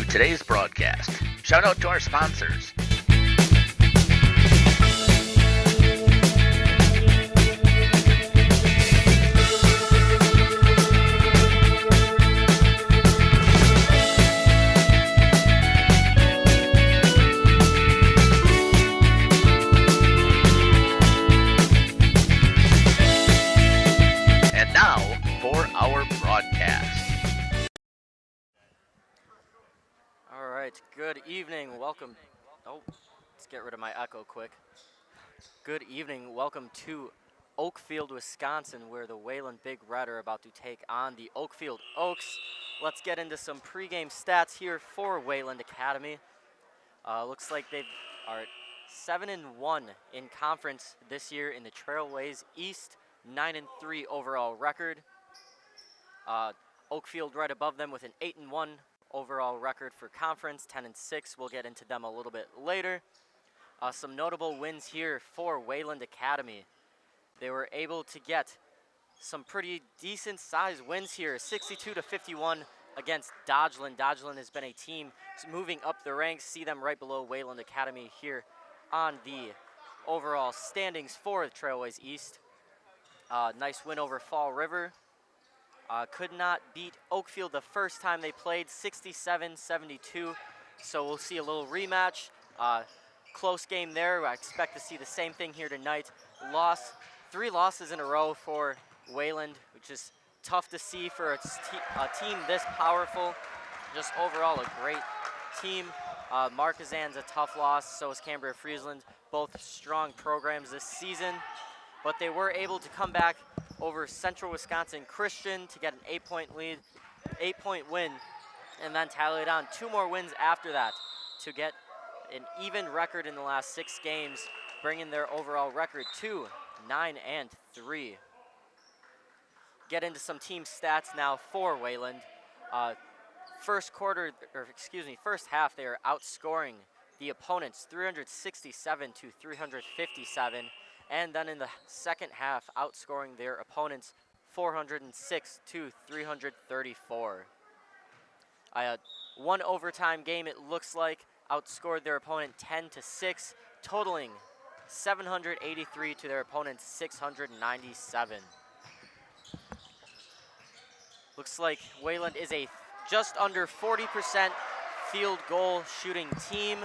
today's broadcast. Shout out to our sponsors. And now for our broadcast. All right, good evening. Welcome. Oh, let's get rid of my echo quick. Good evening. Welcome to Oakfield, Wisconsin, where the Wayland Big Red are about to take on the Oakfield Oaks. Let's get into some pregame stats here for Wayland Academy. Looks like they are 7-1 in conference this year in the Trailways East, 9-3 overall record. Oakfield right above them with an 8-1 overall record for conference, 10-6. We'll get into them a little bit later. Some notable wins here for Wayland Academy. They were able to get some pretty decent size wins here, 62-51 against Dodgeland. Dodgeland has been a team moving up the ranks. See them right below Wayland Academy here on the overall standings for the Trailways East. Nice win over Fall River. Could not beat Oakfield the first time they played, 67-72. So we'll see a little rematch. Close game there. I expect to see the same thing here tonight. Three losses in a row for Wayland, which is tough to see for a team this powerful. Just overall a great team. Marquezan's a tough loss, so is Cambria Friesland. Both strong programs this season. But they were able to come back over Central Wisconsin Christian to get an 8-point win, and then tally it on 2 more wins after that to get an even record in the last 6 games, bringing their overall record to 9-3. Get into some team stats now for Wayland. First half, they are outscoring the opponents 367-357. And then in the second half, outscoring their opponents 406-334. One overtime game, it looks like, outscored their opponent 10-6, totaling 783 to their opponent's 697. Looks like Wayland is a just under 40% field goal shooting team.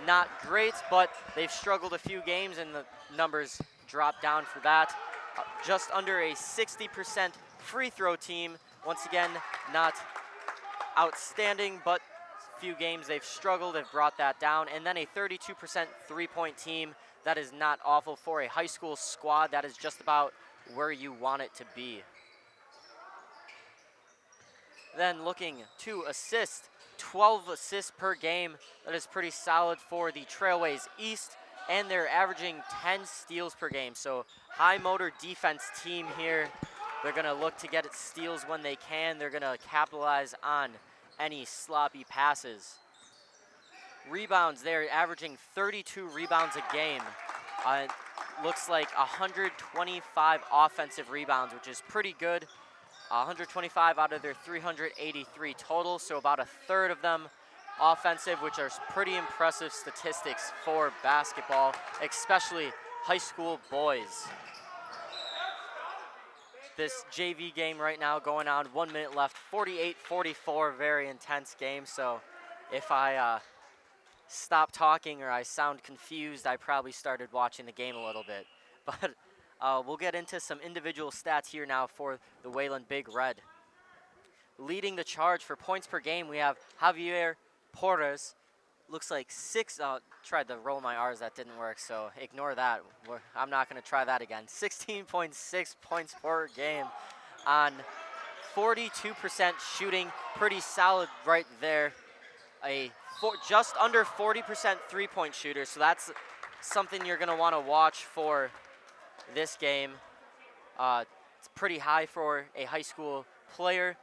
Not great, but they've struggled a few games and the numbers drop down for that. Just under a 60% free throw team. Once again, not outstanding, but a few games they've struggled, have brought that down. And then a 32% three-point team. That is not awful for a high school squad. That is just about where you want it to be. Then looking to assist, 12 assists per game. That is pretty solid for the Trailways East, and they're averaging 10 steals per game. So high motor defense team here. They're gonna look to get steals when they can. They're gonna capitalize on any sloppy passes. Rebounds, they're averaging 32 rebounds a game. Looks like 125 offensive rebounds, which is pretty good. 125 out of their 383 total, so about a third of them offensive, which are pretty impressive statistics for basketball, especially high school boys. This JV game right now going on, 1 minute left, 48-44, very intense game. So if I stop talking or I sound confused, I probably started watching the game a little bit. But we'll get into some individual stats here now for the Wayland Big Red. Leading the charge for points per game, we have Javier Porras. Looks like 6, tried to roll my R's, that didn't work, so ignore that. I'm not gonna try that again. 16.6 points per game on 42% shooting, pretty solid right there. Just under 40% three-point shooter, so that's something you're gonna wanna watch for this game. It's pretty high for a high school player.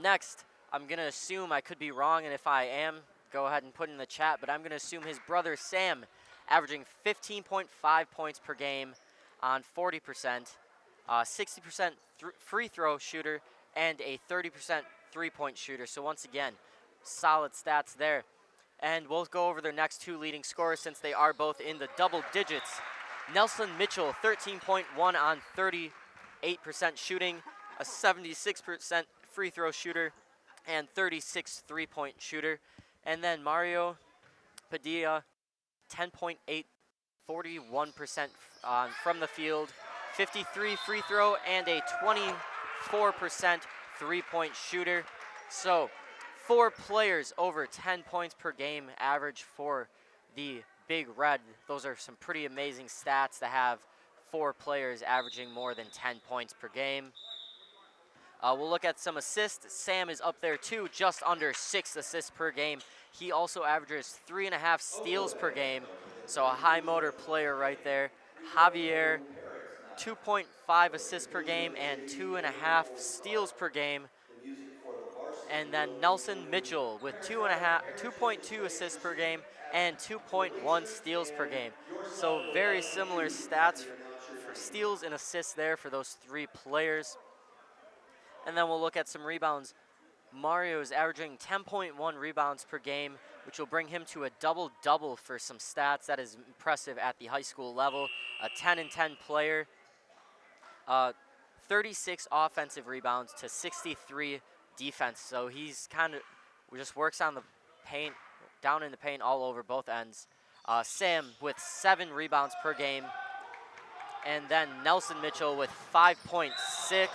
Next, I'm gonna assume, I could be wrong, and if I am, go ahead and put in the chat, but I'm gonna assume his brother Sam, averaging 15.5 points per game on 40%, 60% free throw shooter, and a 30% three-point shooter. So once again, solid stats there. And we'll go over their next two leading scorers since they are both in the double digits. Nelson Mitchell, 13.1 on 38% shooting, a 76% free throw shooter, and 36 three-point shooter. And then Mario Padilla, 10.8, 41% from the field, 53 free throw, and a 24% three-point shooter. So 4 players over 10 points per game average for the Big Red. Those are some pretty amazing stats to have 4 players averaging more than 10 points per game. We'll look at some assists. Sam is up there too, just under 6 assists per game. He also averages 3.5 steals per game, so a high motor player right there. Javier, 2.5 assists per game and 2.5 steals per game. And then Nelson Mitchell with 2.2 assists per game and 2.1 steals per game. So very similar stats for steals and assists there for those 3 players. And then we'll look at some rebounds. Mario is averaging 10.1 rebounds per game, which will bring him to a double-double for some stats. That is impressive at the high school level. A 10-10 player. 36 offensive rebounds to 63 defense. So he's just works on the paint, down in the paint all over both ends. Sam with 7 rebounds per game. And then Nelson Mitchell with 5.6.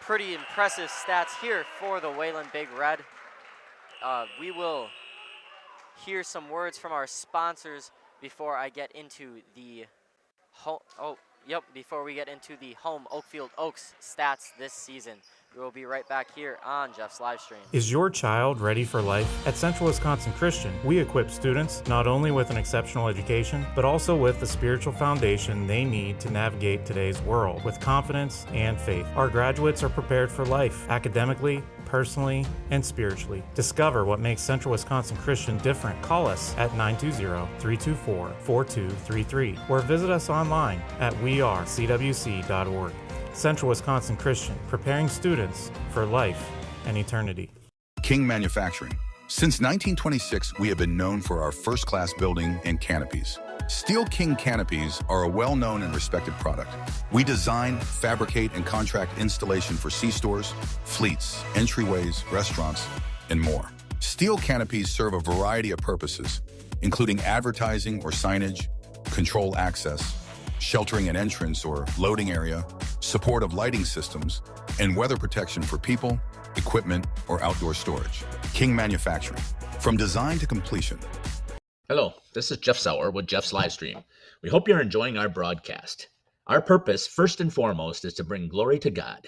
Pretty impressive stats here for the Wayland Big Red. We will hear some words from our sponsors before I get into the before we get into the home Oakfield Oaks stats this season. We will be right back here on Jeff's live stream. Is your child ready for life? At Central Wisconsin Christian, we equip students not only with an exceptional education, but also with the spiritual foundation they need to navigate today's world with confidence and faith. Our graduates are prepared for life, academically, personally, and spiritually. Discover what makes Central Wisconsin Christian different. Call us at 920-324-4233 or visit us online at wearecwc.org. Central Wisconsin Christian, preparing students for life and eternity. King Manufacturing. Since 1926, we have been known for our first-class building and canopies. Steel King canopies are a well-known and respected product. We design, fabricate, and contract installation for C-stores, fleets, entryways, restaurants, and more. Steel canopies serve a variety of purposes, including advertising or signage, control access, sheltering an entrance or loading area, support of lighting systems, and weather protection for people, equipment, or outdoor storage. King Manufacturing. From design to completion. Hello, this is Jeff Sauer with Jeff's Livestream. We hope you're enjoying our broadcast. Our purpose, first and foremost, is to bring glory to God.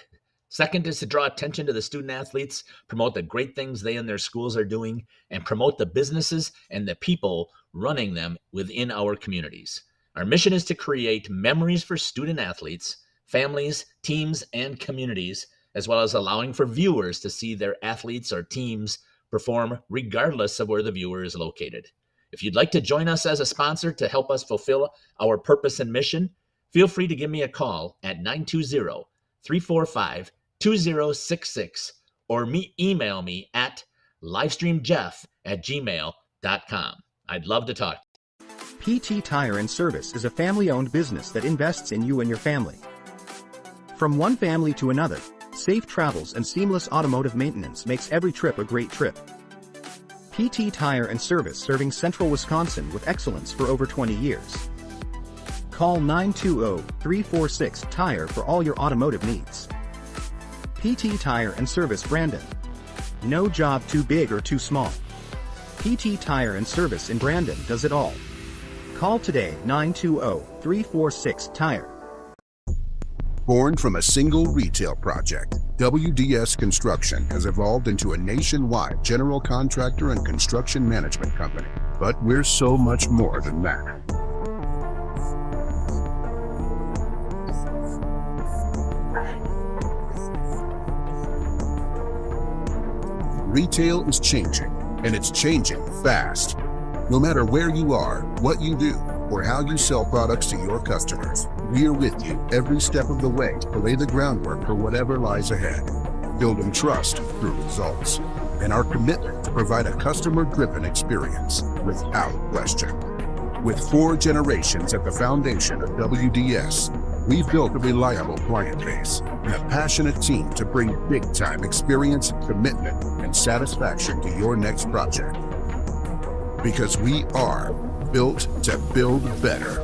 Second is to draw attention to the student athletes, promote the great things they and their schools are doing, and promote the businesses and the people running them within our communities. Our mission is to create memories for student athletes, families, teams, and communities, as well as allowing for viewers to see their athletes or teams perform regardless of where the viewer is located. If you'd like to join us as a sponsor to help us fulfill our purpose and mission, feel free to give me a call at 920-345-2066 or email me at livestreamjeff@gmail.com. I'd love to talk. PT Tire and Service is a family-owned business that invests in you and your family. From one family to another, safe travels and seamless automotive maintenance makes every trip a great trip. PT Tire and Service, serving Central Wisconsin with excellence for over 20 years. Call 920-346-TIRE for all your automotive needs. PT Tire and Service, Brandon. No job too big or too small. PT Tire and Service in Brandon does it all. Call today, 920-346-TIRE. Born from a single retail project, WDS Construction has evolved into a nationwide general contractor and construction management company. But we're so much more than that. Retail is changing, and it's changing fast. No matter where you are, what you do, or how you sell products to your customers, we're with you every step of the way to lay the groundwork for whatever lies ahead. Building trust through results. and our commitment to provide a customer-driven experience without question. With 4 generations at the foundation of WDS, we've built a reliable client base and a passionate team to bring big-time experience, commitment, and satisfaction to your next project. Because we are built to build better.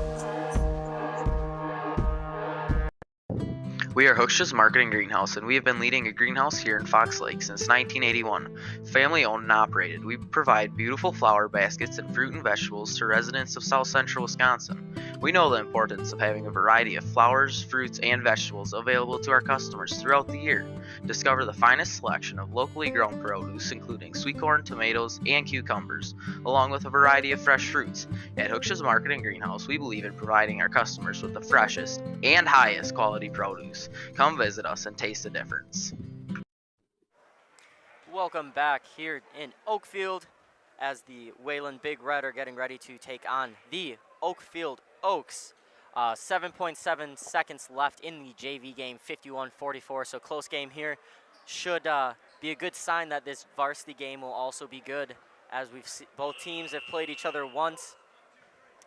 We are Hooksha's Marketing Greenhouse, and we have been leading a greenhouse here in Fox Lake since 1981. Family owned and operated, we provide beautiful flower baskets and fruit and vegetables to residents of South Central Wisconsin. We know the importance of having a variety of flowers, fruits, and vegetables available to our customers throughout the year. Discover the finest selection of locally grown produce, including sweet corn, tomatoes, and cucumbers, along with a variety of fresh fruits. At Hooksha's Marketing Greenhouse, we believe in providing our customers with the freshest and highest quality produce. Come visit us and taste the difference. Welcome back here in Oakfield as the Wayland Big Red are getting ready to take on the Oakfield Oaks. 7.7 seconds left in the JV game, 51-44, so close game here. Should be a good sign that this varsity game will also be good, as both teams have played each other once.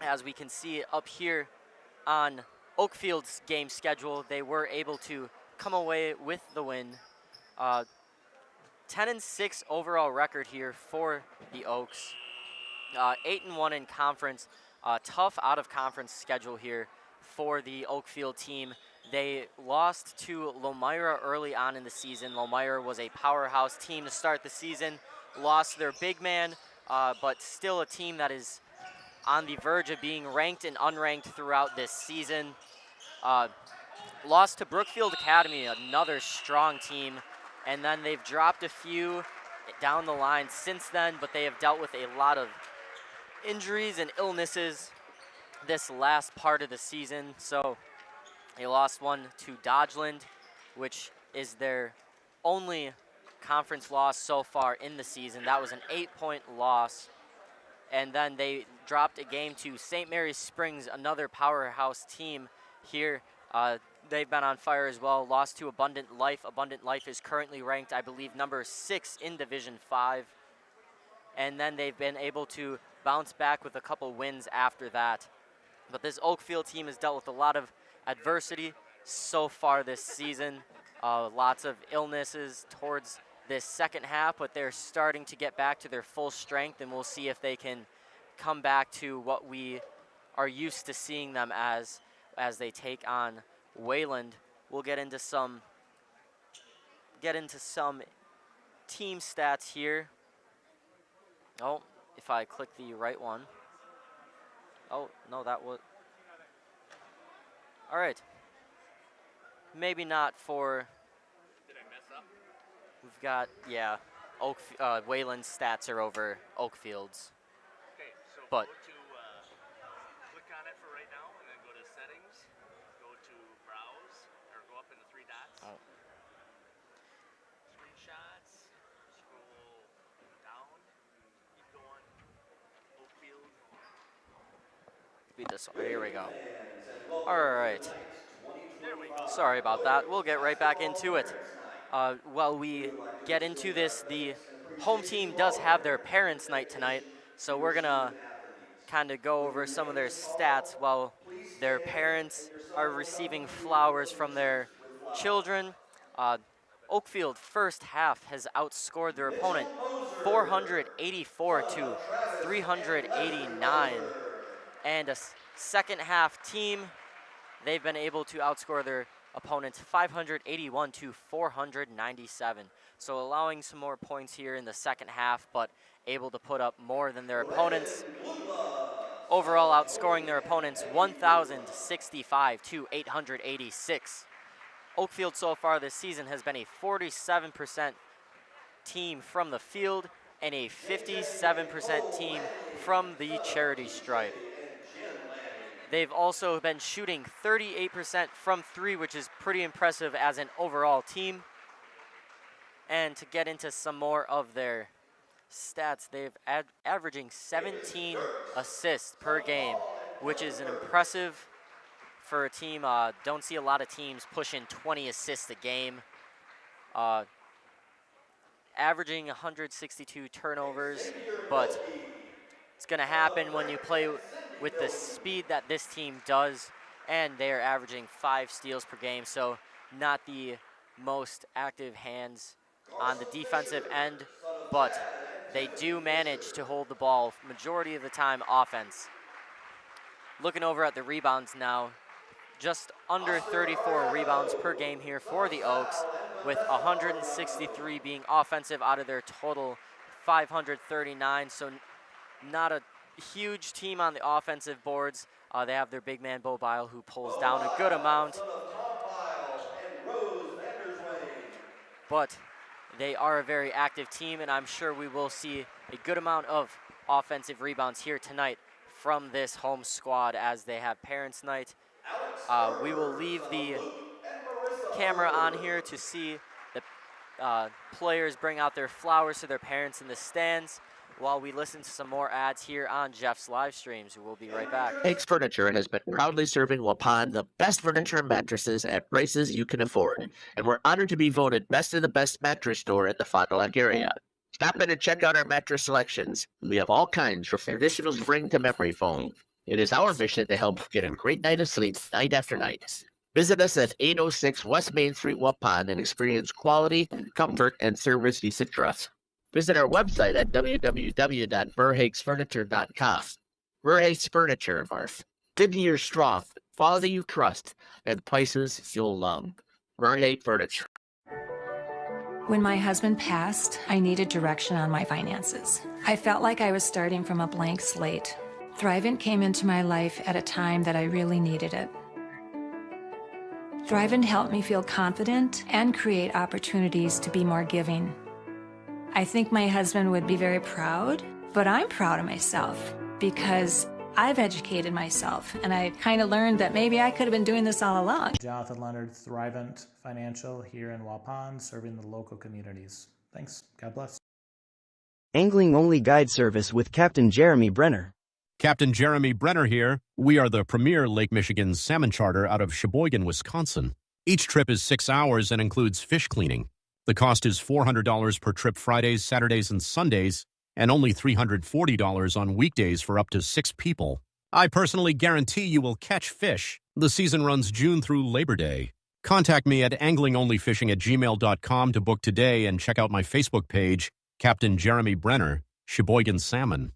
As we can see up here on Oakfield's game schedule, they were able to come away with the win. 10-6 overall record here for the Oaks. 8-1 in conference. Tough out-of-conference schedule here for the Oakfield team. They lost to Lomira early on in the season. Lomira was a powerhouse team to start the season. Lost their big man, but still a team that is on the verge of being ranked and unranked throughout this season. Lost to Brookfield Academy, another strong team, and then they've dropped a few down the line since then, but they have dealt with a lot of injuries and illnesses this last part of the season. So they lost one to Dodgeland, which is their only conference loss so far in the season. That was an 8-point loss. And then they dropped a game to St. Mary's Springs, another powerhouse team here. They've been on fire as well. Lost to Abundant Life. Abundant Life is currently ranked, I believe, number 6 in Division 5. And then they've been able to bounce back with a couple wins after that. But this Oakfield team has dealt with a lot of adversity so far this season. Lots of illnesses towards this second half, but they're starting to get back to their full strength, and we'll see if they can come back to what we are used to seeing them as they take on Wayland. We'll get into some team stats here. Oh, if I click the right one. Oh, no, that was... All right. Maybe not for... Did I mess up? We've got, yeah, Wayland's stats are over Oakfield's. Okay, so But go to, click on it for right now, and then go to settings, go to browse, or go up in the 3 dots. Oh. Screenshots, scroll down, keep going, Oakfield. Beat this one. Here we go. All right. Sorry about that. We'll get right back into it. While we get into this, the home team does have their parents' night tonight, so we're gonna kind of go over some of their stats while their parents are receiving flowers from their children. Oakfield first half has outscored their opponent 484 to 389, and a second half team, they've been able to outscore their opponents 581 to 497. So allowing some more points here in the second half, but able to put up more than their opponents. Overall outscoring their opponents 1,065 to 886. Oakfield so far this season has been a 47% team from the field and a 57% team from the charity stripe. They've also been shooting 38% from 3, which is pretty impressive as an overall team. And to get into some more of their stats, they've averaging 17 assists per game, which is an impressive for a team. Don't see a lot of teams pushing 20 assists a game. averaging 162 turnovers, but it's going to happen when you play with the speed that this team does, and they're averaging 5 steals per game, so not the most active hands on the defensive end, but they do manage to hold the ball majority of the time offense. Looking over at the rebounds now, just under 34 rebounds per game here for the Oaks, with 163 being offensive out of their total 539, so not a huge team on the offensive boards. They have their big man Bo Bile, who pulls down a good amount, but they are a very active team, and I'm sure we will see a good amount of offensive rebounds here tonight from this home squad as they have parents' night. We will leave the camera on here to see the players bring out their flowers to their parents in the stands while we listen to some more ads here on Jeff's live streams. We'll be right back. Hague's Furniture has been proudly serving Waupun the best furniture and mattresses at prices you can afford, and we're honored to be voted best of the best mattress store in the Fond du Lac area. Stop in and check out our mattress selections. We have all kinds from traditional spring to memory foam. It is our mission to help get a great night of sleep night after night. Visit us at 806 West Main Street, Waupun, and experience quality, comfort, and service you should trust. Visit our website at www.verhagesfurniture.com. Verhages Furniture, Marf. 50 years strong, quality you trust, and prices you'll love. Verhages Furniture. When my husband passed, I needed direction on my finances. I felt like I was starting from a blank slate. Thrivent came into my life at a time that I really needed it. Thrivent helped me feel confident and create opportunities to be more giving. I think my husband would be very proud, but I'm proud of myself because I've educated myself, and I kind of learned that maybe I could have been doing this all along. Jonathan Leonard, Thrivent Financial here in Waupun, serving the local communities. Thanks. God bless. Angling-only guide service with Captain Jeremy Brenner. Captain Jeremy Brenner here. We are the premier Lake Michigan salmon charter out of Sheboygan, Wisconsin. Each trip is 6 hours and includes fish cleaning. The cost is $400 per trip Fridays, Saturdays, and Sundays, and only $340 on weekdays for up to 6 people. I personally guarantee you will catch fish. The season runs June through Labor Day. Contact me at anglingonlyfishing@gmail.com to book today and check out my Facebook page, Captain Jeremy Brenner, Sheboygan Salmon.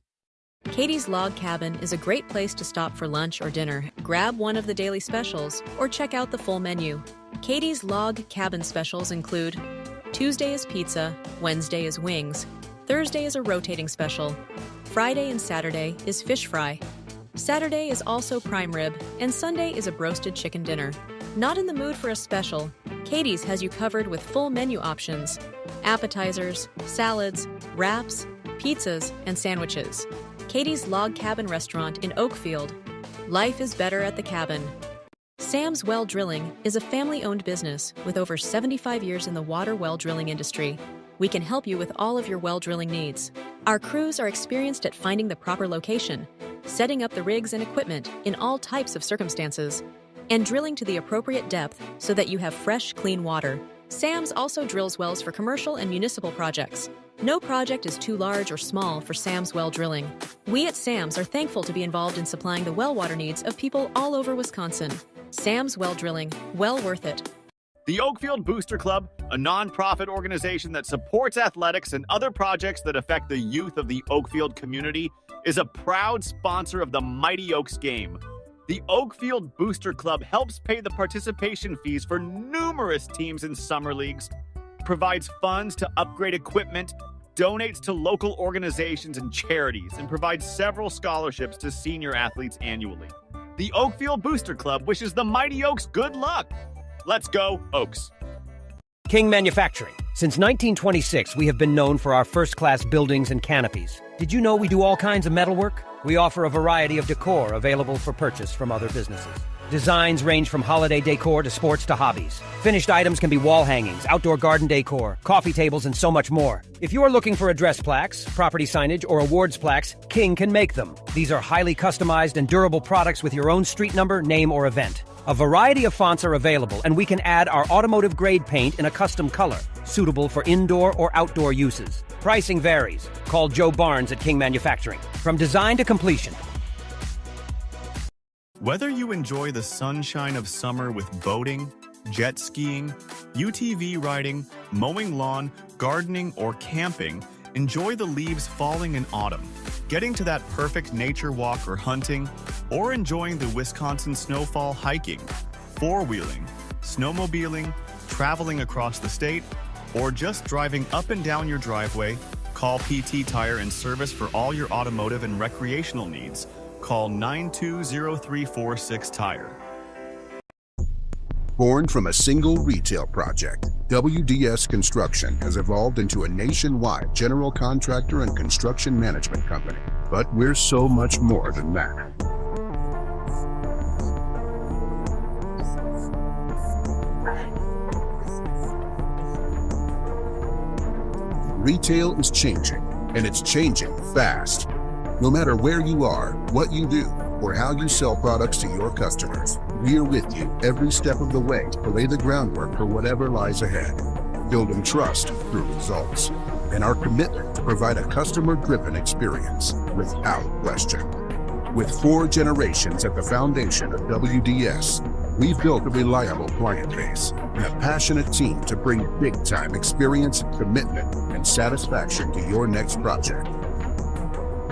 Katie's Log Cabin is a great place to stop for lunch or dinner, grab one of the daily specials, or check out the full menu. Katie's Log Cabin specials include Tuesday is pizza, Wednesday is wings, Thursday is a rotating special, Friday and Saturday is fish fry, Saturday is also prime rib, and Sunday is a broasted chicken dinner. Not in the mood for a special? Katie's has you covered with full menu options, appetizers, salads, wraps, pizzas, and sandwiches. Katie's Log Cabin Restaurant in Oakfield. Life is better at the cabin. Sam's Well Drilling is a family-owned business with over 75 years in the water well drilling industry. We can help you with all of your well drilling needs. Our crews are experienced at finding the proper location, setting up the rigs and equipment in all types of circumstances, and drilling to the appropriate depth so that you have fresh, clean water. Sam's also drills wells for commercial and municipal projects. No project is too large or small for Sam's Well Drilling. We at Sam's are thankful to be involved in supplying the well water needs of people all over Wisconsin. Sam's Well Drilling, well worth it. The Oakfield Booster Club, a nonprofit organization that supports athletics and other projects that affect the youth of the Oakfield community, is a proud sponsor of the Mighty Oaks game. The Oakfield Booster Club helps pay the participation fees for numerous teams in summer leagues, provides funds to upgrade equipment, donates to local organizations and charities, and provides several scholarships to senior athletes annually. The Oakfield Booster Club wishes the Mighty Oaks good luck. Let's go, Oaks. King Manufacturing. Since 1926, we have been known for our first-class buildings and canopies. Did you know we do all kinds of metalwork? We offer a variety of decor available for purchase from other businesses. Designs range from holiday decor to sports to hobbies. Finished items can be wall hangings, outdoor garden decor, coffee tables, and so much more. If you are looking for address plaques, property signage, or awards plaques, King can make them. These are highly customized and durable products with your own street number, name, or event. A variety of fonts are available, and we can add our automotive-grade paint in a custom color, suitable for indoor or outdoor uses. Pricing varies. Call Joe Barnes at King Manufacturing. From design to completion. Whether you enjoy the sunshine of summer with boating, jet skiing, UTV riding, mowing lawn, gardening, or camping, enjoy the leaves falling in autumn, getting to that perfect nature walk or hunting, or enjoying the Wisconsin snowfall hiking, four-wheeling, snowmobiling, traveling across the state, or just driving up and down your driveway, call PT Tire and Service for all your automotive and recreational needs. Call 920-346 Tire. Born from a single retail project, WDS Construction has evolved into a nationwide general contractor and construction management company. But we're so much more than that. Retail is changing, and it's changing fast. No matter where you are, what you do, or how you sell products to your customers, we're with you every step of the way to lay the groundwork for whatever lies ahead. Building trust through results, and our commitment to provide a customer-driven experience without question. With 4 generations at the foundation of WDS, we've built a reliable client base and a passionate team to bring big-time experience, commitment, and satisfaction to your next project.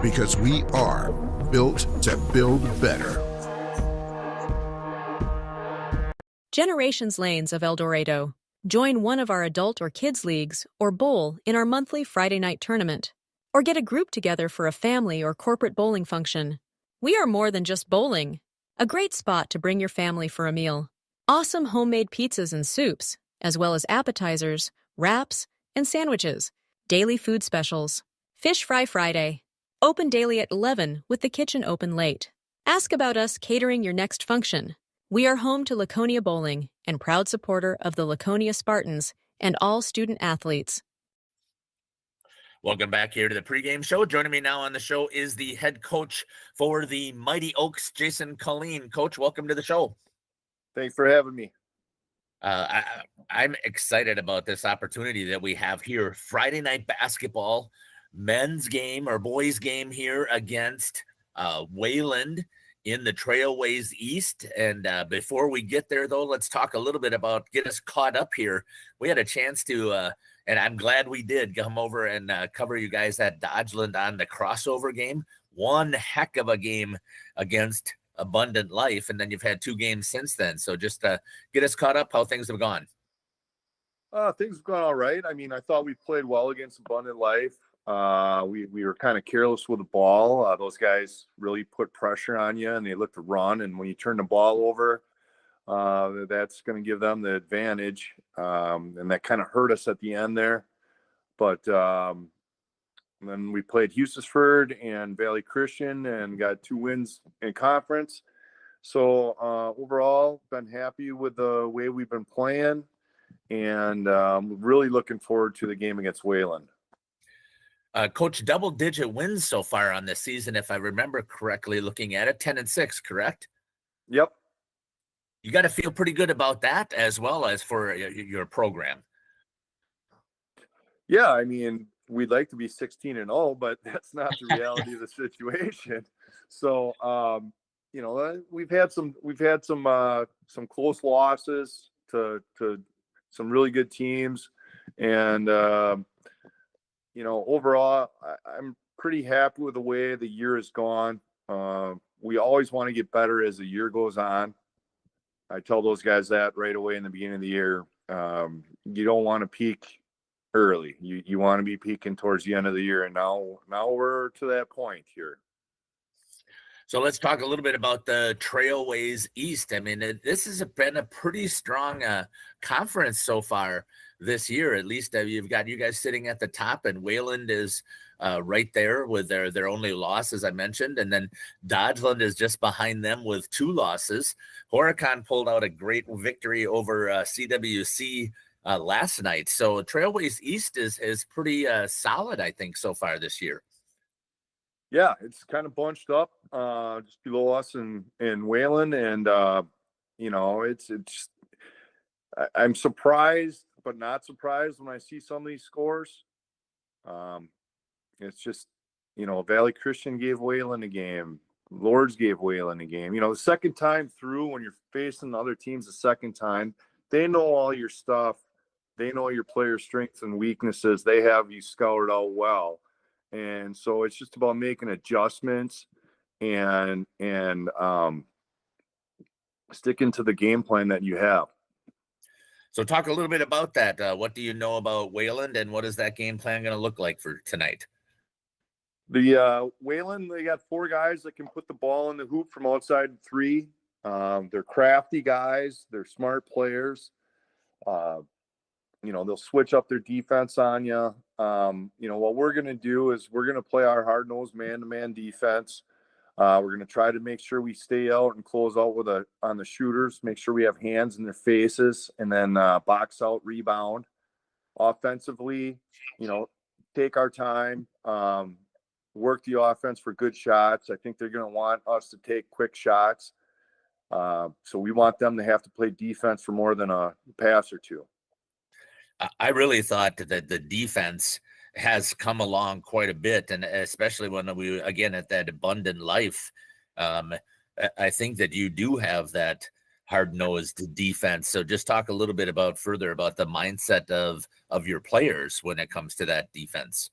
Because we are built to build better. Generations Lanes of El Dorado. Join one of our adult or kids leagues or bowl in our monthly Friday night tournament. Or get a group together for a family or corporate bowling function. We are more than just bowling. A great spot to bring your family for a meal. Awesome homemade pizzas and soups, as well as appetizers, wraps, and sandwiches. Daily food specials. Fish Fry Friday. Open daily at 11 with the kitchen open late. Ask about us catering your next function. We are home to Laconia Bowling and proud supporter of the Laconia Spartans and all student athletes. Welcome back here to the pregame show. Joining me now on the show is the head coach for the Mighty Oaks, Jason Colleen. Coach, welcome to the show. Thanks for having me. I'm excited about this opportunity that we have here. Friday night basketball, men's game or boys game here against Wayland in the Trailways East. And before we get there, though, let's talk a little bit about get us caught up here. We had a chance to, and I'm glad we did, come over and cover you guys at Dodgeland on the crossover game. One heck of a game against Abundant Life, and then you've had 2 games since then. So just get us caught up how things have gone. Things have gone all right. I mean, I thought we played well against Abundant Life. We were kind of careless with the ball. Those guys really put pressure on you, and they look to run. And when you turn the ball over, that's going to give them the advantage. And that kind of hurt us at the end there. But then we played Houstonford and Valley Christian and got 2 wins in conference. So overall, been happy with the way we've been playing, and really looking forward to the game against Wayland. Coach, double-digit wins so far on this season, if I remember correctly, looking at it, 10-6, correct? Yep. You got to feel pretty good about that as well as for your program. Yeah, I mean, we'd like to be 16-0, but that's not the reality of the situation. So, you know, we've had some close losses to some really good teams, and you know, overall, I'm pretty happy with the way the year has gone. We always want to get better as the year goes on. I tell those guys that right away in the beginning of the year. You don't want to peak early. You want to be peaking towards the end of the year, and now we're to that point here. So let's talk a little bit about the Trailways East. I mean, this has been a pretty strong conference so far this year. At least you've got you guys sitting at the top, and Wayland is right there with their only loss, as I mentioned. And then Dodgeland is just behind them with 2 losses. Horicon pulled out a great victory over CWC last night. So Trailways East is pretty solid, I think, so far this year. Yeah, it's kind of bunched up just below us in Wayland, and it's I'm surprised, but not surprised when I see some of these scores. It's just, Valley Christian gave Wayland a game. Lords gave Wayland a game. The second time through, when you're facing the other teams the second time, they know all your stuff. They know your player strengths and weaknesses. They have you scoured out well. And so it's just about making adjustments and sticking to the game plan that you have. So talk a little bit about that. What do you know about Wayland, and what is that game plan going to look like for tonight? The Wayland, they got 4 guys that can put the ball in the hoop from outside 3. They're crafty guys. They're smart players. They'll switch up their defense on you. What we're going to do is we're going to play our hard-nosed man-to-man defense. We're going to try to make sure we stay out and close out on the shooters, make sure we have hands in their faces, and then box out, rebound. Offensively, take our time, work the offense for good shots. I think they're going to want us to take quick shots. So we want them to have to play defense for more than a pass or 2. I really thought that the defense has come along quite a bit, and especially when we, again, at that Abundant Life, I think that you do have that hard-nosed defense. So just talk a little bit further about the mindset of your players when it comes to that defense.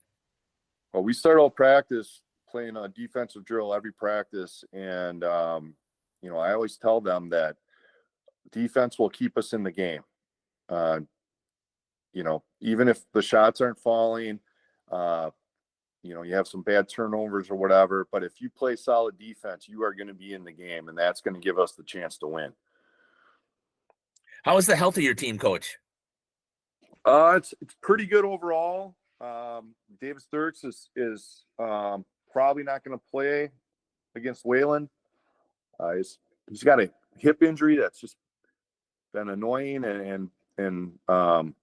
Well, we start all practice playing a defensive drill every practice, and I always tell them that defense will keep us in the game. Even if the shots aren't falling, you have some bad turnovers or whatever, but if you play solid defense, you are going to be in the game, and that's going to give us the chance to win. How is the health of your team, Coach? It's pretty good overall. Davis Dirks is probably not going to play against Wayland. He's got a hip injury that's just been annoying and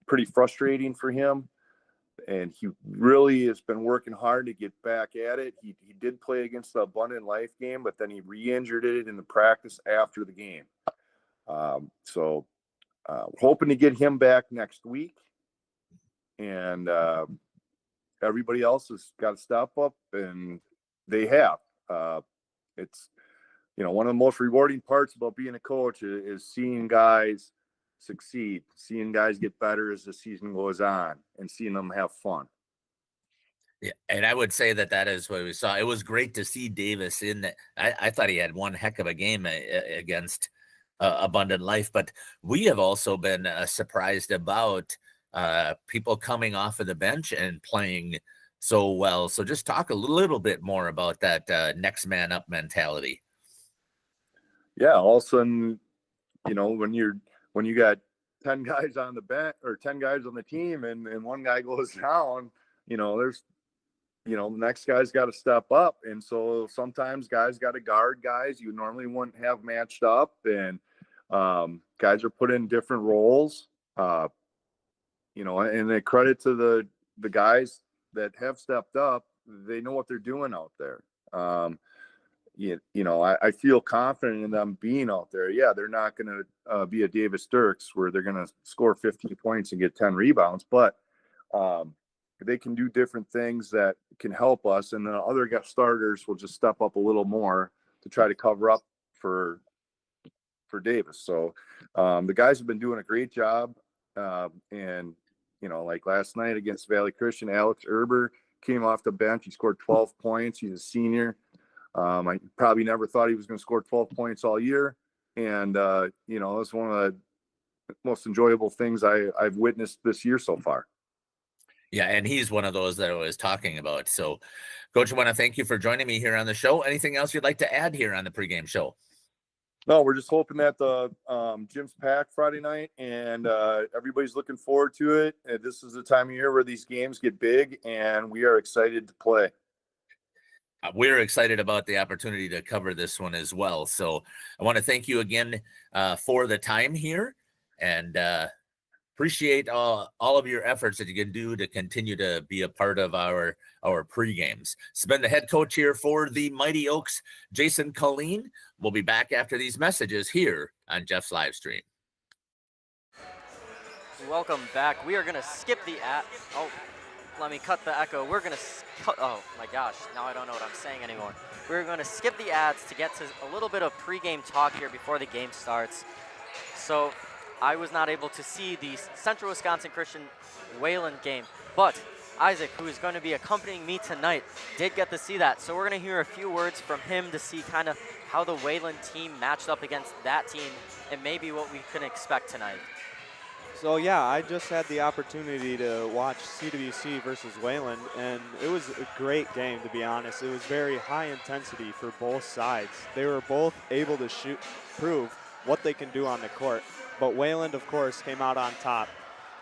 pretty frustrating for him. And he really has been working hard to get back at it. He did play against the Abundant Life game, but then he re-injured it in the practice after the game. So hoping to get him back next week. And everybody else has got to step up, and they have. It's, one of the most rewarding parts about being a coach is seeing guys succeed, seeing guys get better as the season goes on, and seeing them have fun. Yeah, and I would say that is what we saw. It was great to see Davis in that. I thought he had one heck of a game against Abundant Life, but we have also been surprised about people coming off of the bench and playing so well. So just talk a little bit more about that next man up mentality. Yeah, all of a sudden, when you got 10 guys on the bench or 10 guys on the team and one guy goes down, there's, the next guy's got to step up. And so sometimes guys got to guard guys you normally wouldn't have matched up, and guys are put in different roles, and a credit to the guys that have stepped up. They know what they're doing out there. I feel confident in them being out there. Yeah, they're not going to be a Davis Dirks where they're going to score 15 points and get 10 rebounds, but they can do different things that can help us. And then other starters will just step up a little more to try to cover up for Davis. So the guys have been doing a great job. And, like last night against Valley Christian, Alex Erber came off the bench. He scored 12 points. He's a senior. I probably never thought he was going to score 12 points all year. And, it's one of the most enjoyable things I've witnessed this year so far. Yeah, and he's one of those that I was talking about. So, Coach, I want to thank you for joining me here on the show. Anything else you'd like to add here on the pregame show? No, we're just hoping that the gym's packed Friday night, and everybody's looking forward to it. And this is the time of year where these games get big, and we are excited to play. We're excited about the opportunity to cover this one as well. So I want to thank you again for the time here. And Appreciate all of your efforts that you can do to continue to be a part of our pre-games. It's been the head coach here for the Mighty Oaks, Jason Colleen. We'll be back after these messages here on Jeff's live stream. Welcome back. We are going to skip the ad. Oh, let me cut the echo. We're going to cut. Oh my gosh, now I don't know what I'm saying anymore. We're going to skip the ads to get to a little bit of pre-game talk here before the game starts. So I was not able to see the Central Wisconsin Christian Wayland game, but Isaac, who is going to be accompanying me tonight, did get to see that. So we're going to hear a few words from him to see kind of how the Wayland team matched up against that team and maybe what we can expect tonight. So yeah, I just had the opportunity to watch CWC versus Wayland, and it was a great game, to be honest. It was very high intensity for both sides. They were both able to prove what they can do on the court, but Wayland, of course, came out on top.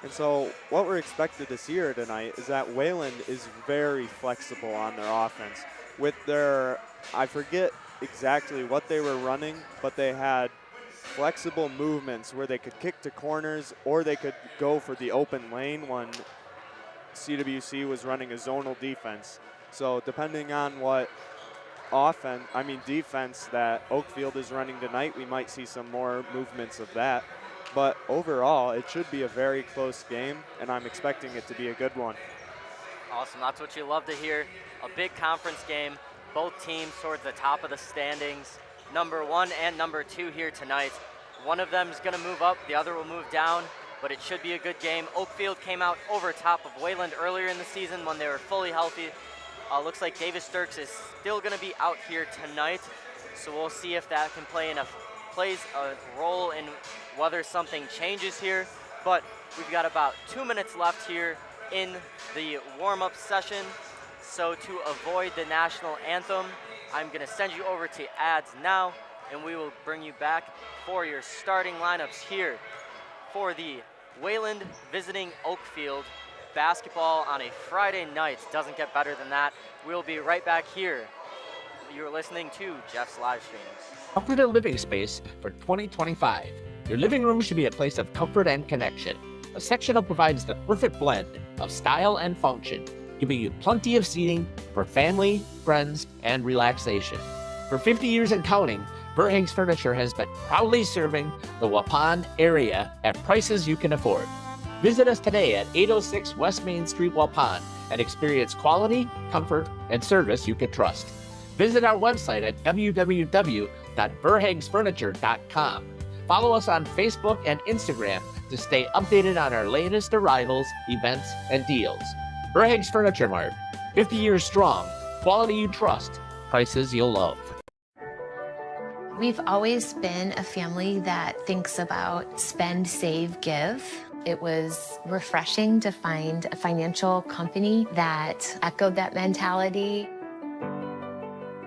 And so what we're expected to see here tonight is that Wayland is very flexible on their offense. With their, I forget exactly what they were running, but they had flexible movements where they could kick to corners or they could go for the open lane when CWC was running a zonal defense. So depending on what defense that Oakfield is running tonight, we might see some more movements of that. But overall, it should be a very close game, and I'm expecting it to be a good one. Awesome, that's what you love to hear. A big conference game, both teams towards the top of the standings. Number 1 and number 2 here tonight. One of them is going to move up, the other will move down, but it should be a good game. Oakfield came out over top of Wayland earlier in the season when they were fully healthy. Looks like Davis Sturks is still going to be out here tonight, so we'll see if that can plays a role in whether something changes here. But we've got about 2 minutes left here in the warm-up session, so to avoid the national anthem, I'm going to send you over to ads now, and we will bring you back for your starting lineups here for the Wayland visiting Oakfield basketball on a Friday night. Doesn't get better than that. We'll be right back here. You're listening to Jeff's live streams. Upgraded living space for 2025. Your living room should be a place of comfort and connection. A sectional provides the perfect blend of style and function, giving you plenty of seating for family, friends, and relaxation. For 50 years and counting, Verhaeg's Furniture has been proudly serving the Waupun area at prices you can afford. Visit us today at 806 West Main Street, Waupun, and experience quality, comfort, and service you can trust. Visit our website at www.verhaegsfurniture.com. Follow us on Facebook and Instagram to stay updated on our latest arrivals, events, and deals. Verhaeg's Furniture Mart, 50 years strong, quality you trust, prices you'll love. We've always been a family that thinks about spend, save, give. It was refreshing to find a financial company that echoed that mentality.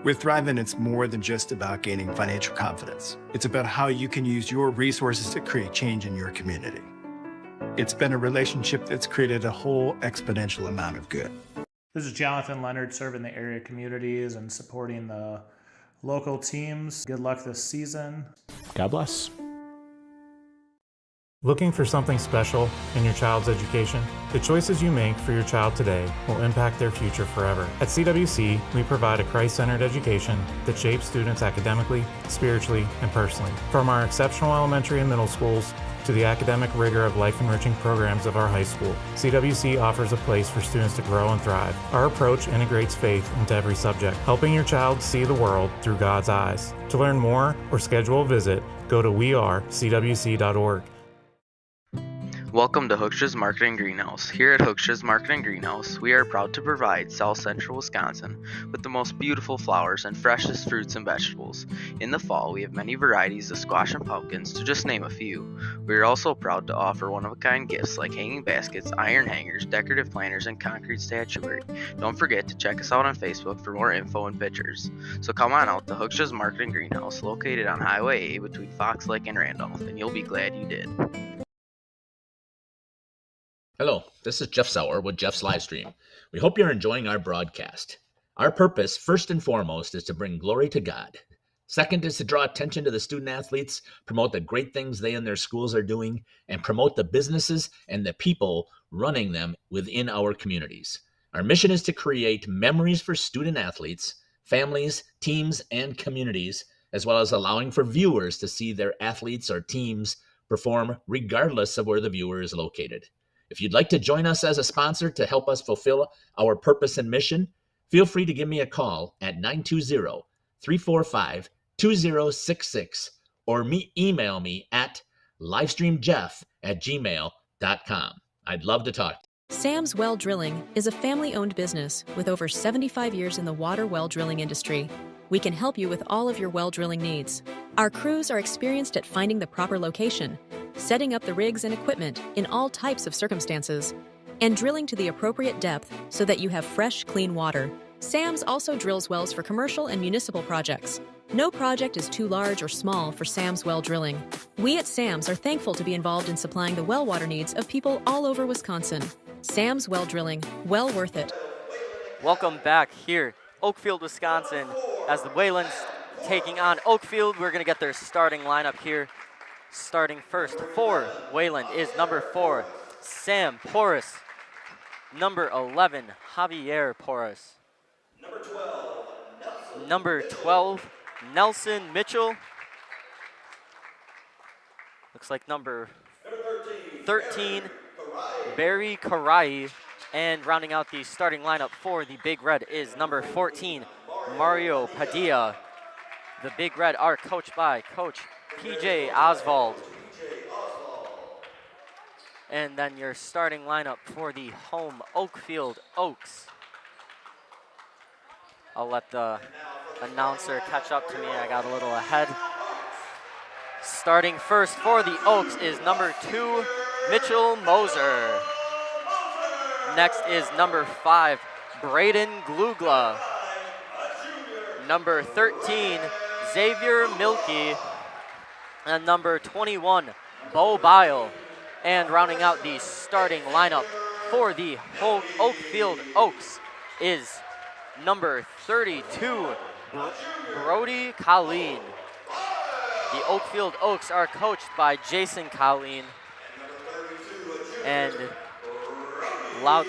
With Thrivent, it's more than just about gaining financial confidence. It's about how you can use your resources to create change in your community. It's been a relationship that's created a whole exponential amount of good. This is Jonathan Leonard, serving the area communities and supporting the local teams. Good luck this season. God bless. Looking for something special in your child's education? The choices you make for your child today will impact their future forever. At CWC, we provide a Christ-centered education that shapes students academically, spiritually, and personally. From our exceptional elementary and middle schools to the academic rigor of life-enriching programs of our high school, CWC offers a place for students to grow and thrive. Our approach integrates faith into every subject, helping your child see the world through God's eyes. To learn more or schedule a visit, go to wearecwc.org. Welcome to Hookstra's Marketing Greenhouse. Here at Hookstra's Marketing Greenhouse, we are proud to provide South Central Wisconsin with the most beautiful flowers and freshest fruits and vegetables. In the fall, we have many varieties of squash and pumpkins, to just name a few. We are also proud to offer one-of-a-kind gifts like hanging baskets, iron hangers, decorative planters, and concrete statuary. Don't forget to check us out on Facebook for more info and pictures. So come on out to Hookstra's Marketing Greenhouse, located on Highway A between Fox Lake and Randolph, and you'll be glad you did. Hello, this is Jeff Sauer with Jeff's Livestream. We hope you're enjoying our broadcast. Our purpose, first and foremost, is to bring glory to God. Second is to draw attention to the student athletes, promote the great things they and their schools are doing, and promote the businesses and the people running them within our communities. Our mission is to create memories for student athletes, families, teams, and communities, as well as allowing for viewers to see their athletes or teams perform regardless of where the viewer is located. If you'd like to join us as a sponsor to help us fulfill our purpose and mission, feel free to give me a call at 920-345-2066 or email me at livestreamjeff@gmail.com. I'd love to talk. Sam's Well Drilling is a family-owned business with over 75 years in the water well drilling industry. We can help you with all of your well drilling needs. Our crews are experienced at finding the proper location, setting up the rigs and equipment in all types of circumstances, and drilling to the appropriate depth so that you have fresh, clean water. Sam's also drills wells for commercial and municipal projects. No project is too large or small for Sam's Well Drilling. We at Sam's are thankful to be involved in supplying the well water needs of people all over Wisconsin. Sam's Well Drilling, well worth it. Welcome back here, Oakfield, Wisconsin, as the Waylands taking on Oakfield. We're going to get their starting lineup here. Starting first for Wayland is number 4, Sam Porras. Number 11, Javier Porras. Number 12, Nelson Mitchell. Looks like number 13, Barry Karai. And rounding out the starting lineup for the Big Red is number 14, Mario Padilla. The Big Red are coached by Coach PJ Oswald. And then your starting lineup for the home Oakfield Oaks. I'll let the announcer catch up to me. I got a little ahead. Starting first for the Oaks is number 2, Mitchell Moser. Next is number 5, Braden Glugla. Number 13, Xavier Milkey. And number 21, Bo Bile. And rounding out the starting lineup for the Oakfield Oaks is number 32, Brody Colleen. The Oakfield Oaks are coached by Jason Colleen. And loud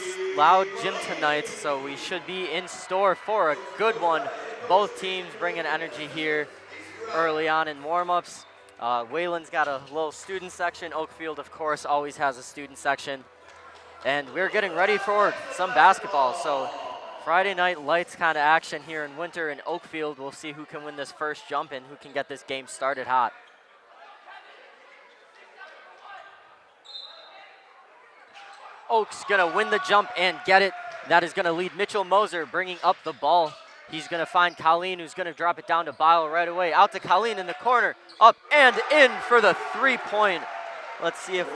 gym tonight, so we should be in store for a good one. Both teams bringing energy here early on in warm-ups. Wayland's got a little student section. Oakfield, of course, always has a student section. And we're getting ready for some basketball. So Friday night lights kind of action here in winter in Oakfield. We'll see who can win this first jump and who can get this game started hot. Oaks gonna win the jump and get it. That is gonna lead Mitchell Moser bringing up the ball. He's gonna find Colleen, who's gonna drop it down to Bile right away. Out to Colleen in the corner, up and in for the 3-point. Let's see if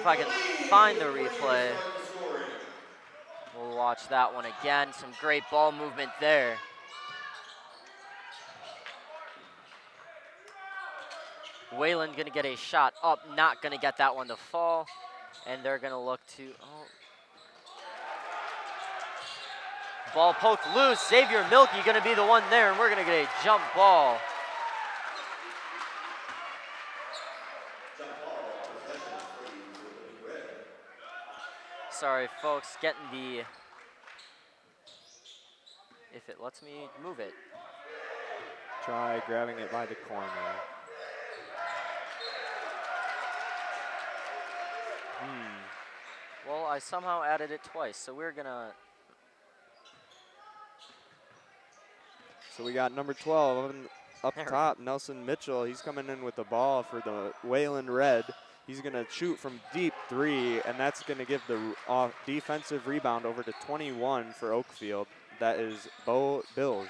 I can find the replay. We'll watch that one again. Some great ball movement there. Wayland gonna get a shot up, not gonna get that one to fall. And they're gonna look to, ball poked loose. Xavier Milkey gonna be the one there, and we're gonna get a jump ball. Sorry, folks, getting the, if it lets me move it. Try grabbing it by the corner. Well, I somehow added it twice, so we're gonna. So we got number 12 up top, Nelson Mitchell. He's coming in with the ball for the Wayland Red. He's gonna shoot from deep 3, and that's gonna give the defensive rebound over to 21 for Oakfield. That is Bo Bilge.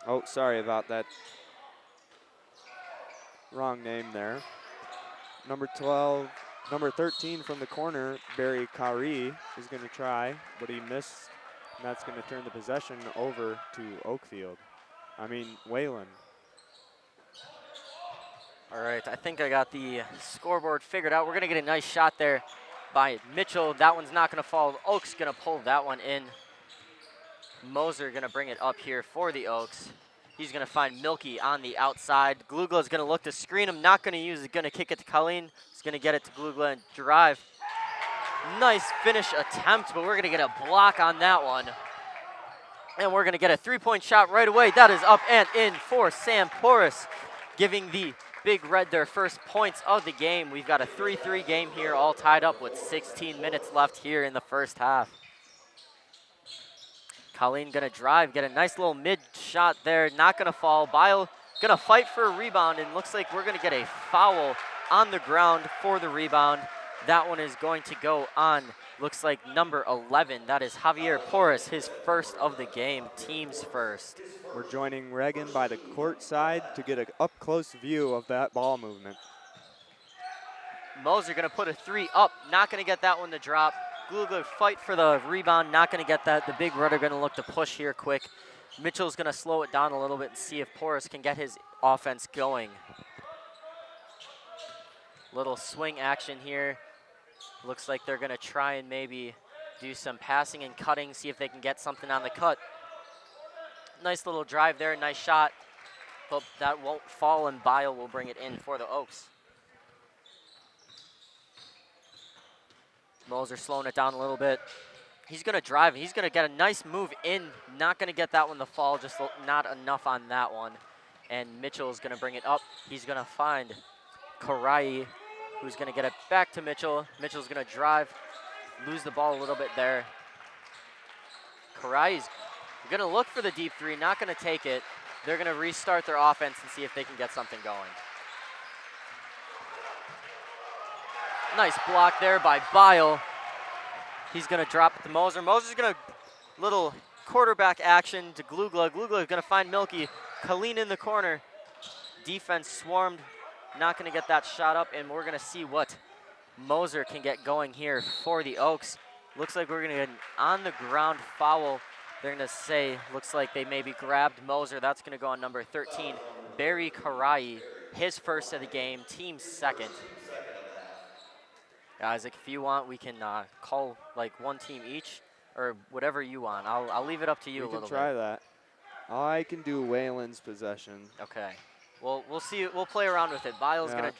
Oh, sorry about that. Wrong name there. Number 13 from the corner, Barry Kari, is going to try, but he missed, and that's going to turn the possession over to Wayland. All right, I think I got the scoreboard figured out. We're going to get a nice shot there by Mitchell. That one's not going to fall. Oaks going to pull that one in. Moser going to bring it up here for the Oaks. He's going to find Milky on the outside. Glugla is going to look to screen him, not going to use it, going to kick it to Colleen. He's going to get it to Glugla and drive. Nice finish attempt, but we're going to get a block on that one. And we're going to get a three-point shot right away. That is up and in for Sam Porras, giving the Big Red their first points of the game. We've got a 3-3 game here, all tied up with 16 minutes left here in the first half. Colleen gonna drive, get a nice little mid shot there, not gonna fall. Bile gonna fight for a rebound, and looks like we're gonna get a foul on the ground for the rebound. That one is going to go on, looks like number 11. That is Javier Porras, his first of the game, team's first. We're joining Reagan by the court side to get an up-close view of that ball movement. Moser gonna put a three up, not gonna get that one to drop. Glugla fight for the rebound, not gonna get that. The Big Red are gonna look to push here quick. Mitchell's gonna slow it down a little bit and see if Porras can get his offense going. Little swing action here. Looks like they're gonna try and maybe do some passing and cutting, see if they can get something on the cut. Nice little drive there, nice shot. But that won't fall, and Bile will bring it in for the Oaks. Moser slowing it down a little bit. He's gonna drive, he's gonna get a nice move in. Not gonna get that one to fall, just not enough on that one. And Mitchell's gonna bring it up. He's gonna find Karai, who's gonna get it back to Mitchell. Mitchell's gonna drive, lose the ball a little bit there. Karai's gonna look for the deep three, not gonna take it. They're gonna restart their offense and see if they can get something going. Nice block there by Bile. He's gonna drop it to Moser. Moser's gonna little quarterback action to Glugla. Glugla is gonna find Milky. Colleen in the corner. Defense swarmed. Not gonna get that shot up, and we're gonna see what Moser can get going here for the Oaks. Looks like we're gonna get an on the ground foul. They're gonna say, looks like they maybe grabbed Moser. That's gonna go on number 13, Barry Karai. His first of the game, team's second. Guys, if you want, we can call like one team each, or whatever you want. I'll leave it up to you a little bit. We can try that. I can do Wayland's possession. Okay. Well, we'll see. We'll play around with it. Bile's gonna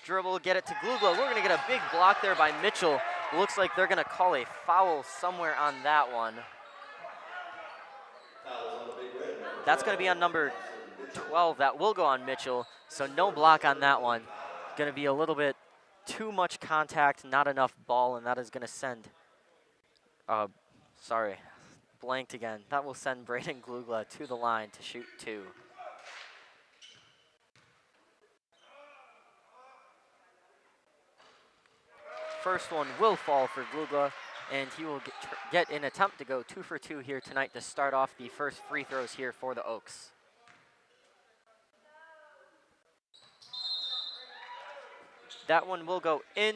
dribble, get it to Glugla. We're gonna get a big block there by Mitchell. Looks like they're gonna call a foul somewhere on that one. That's gonna be on number 12. That will go on Mitchell. So no block on that one. Gonna be a little bit too much contact, not enough ball, and that is going to send, blanked again. That will send Braden Glugla to the line to shoot two. First one will fall for Glugla, and he will get an attempt to go 2 for 2 here tonight to start off the first free throws here for the Oaks. That one will go in.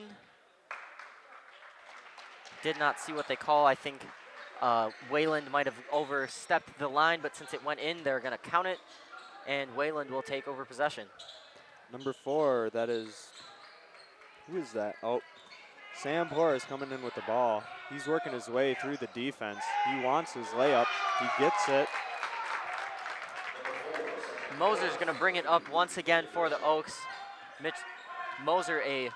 Did not see what they call. I think Wayland might have overstepped the line, but since it went in, they're going to count it, and Wayland will take over possession. Number 4, that is, who is that? Oh, Sam Porras coming in with the ball. He's working his way through the defense. He wants his layup. He gets it. Moser's going to bring it up once again for the Oaks. Moser, a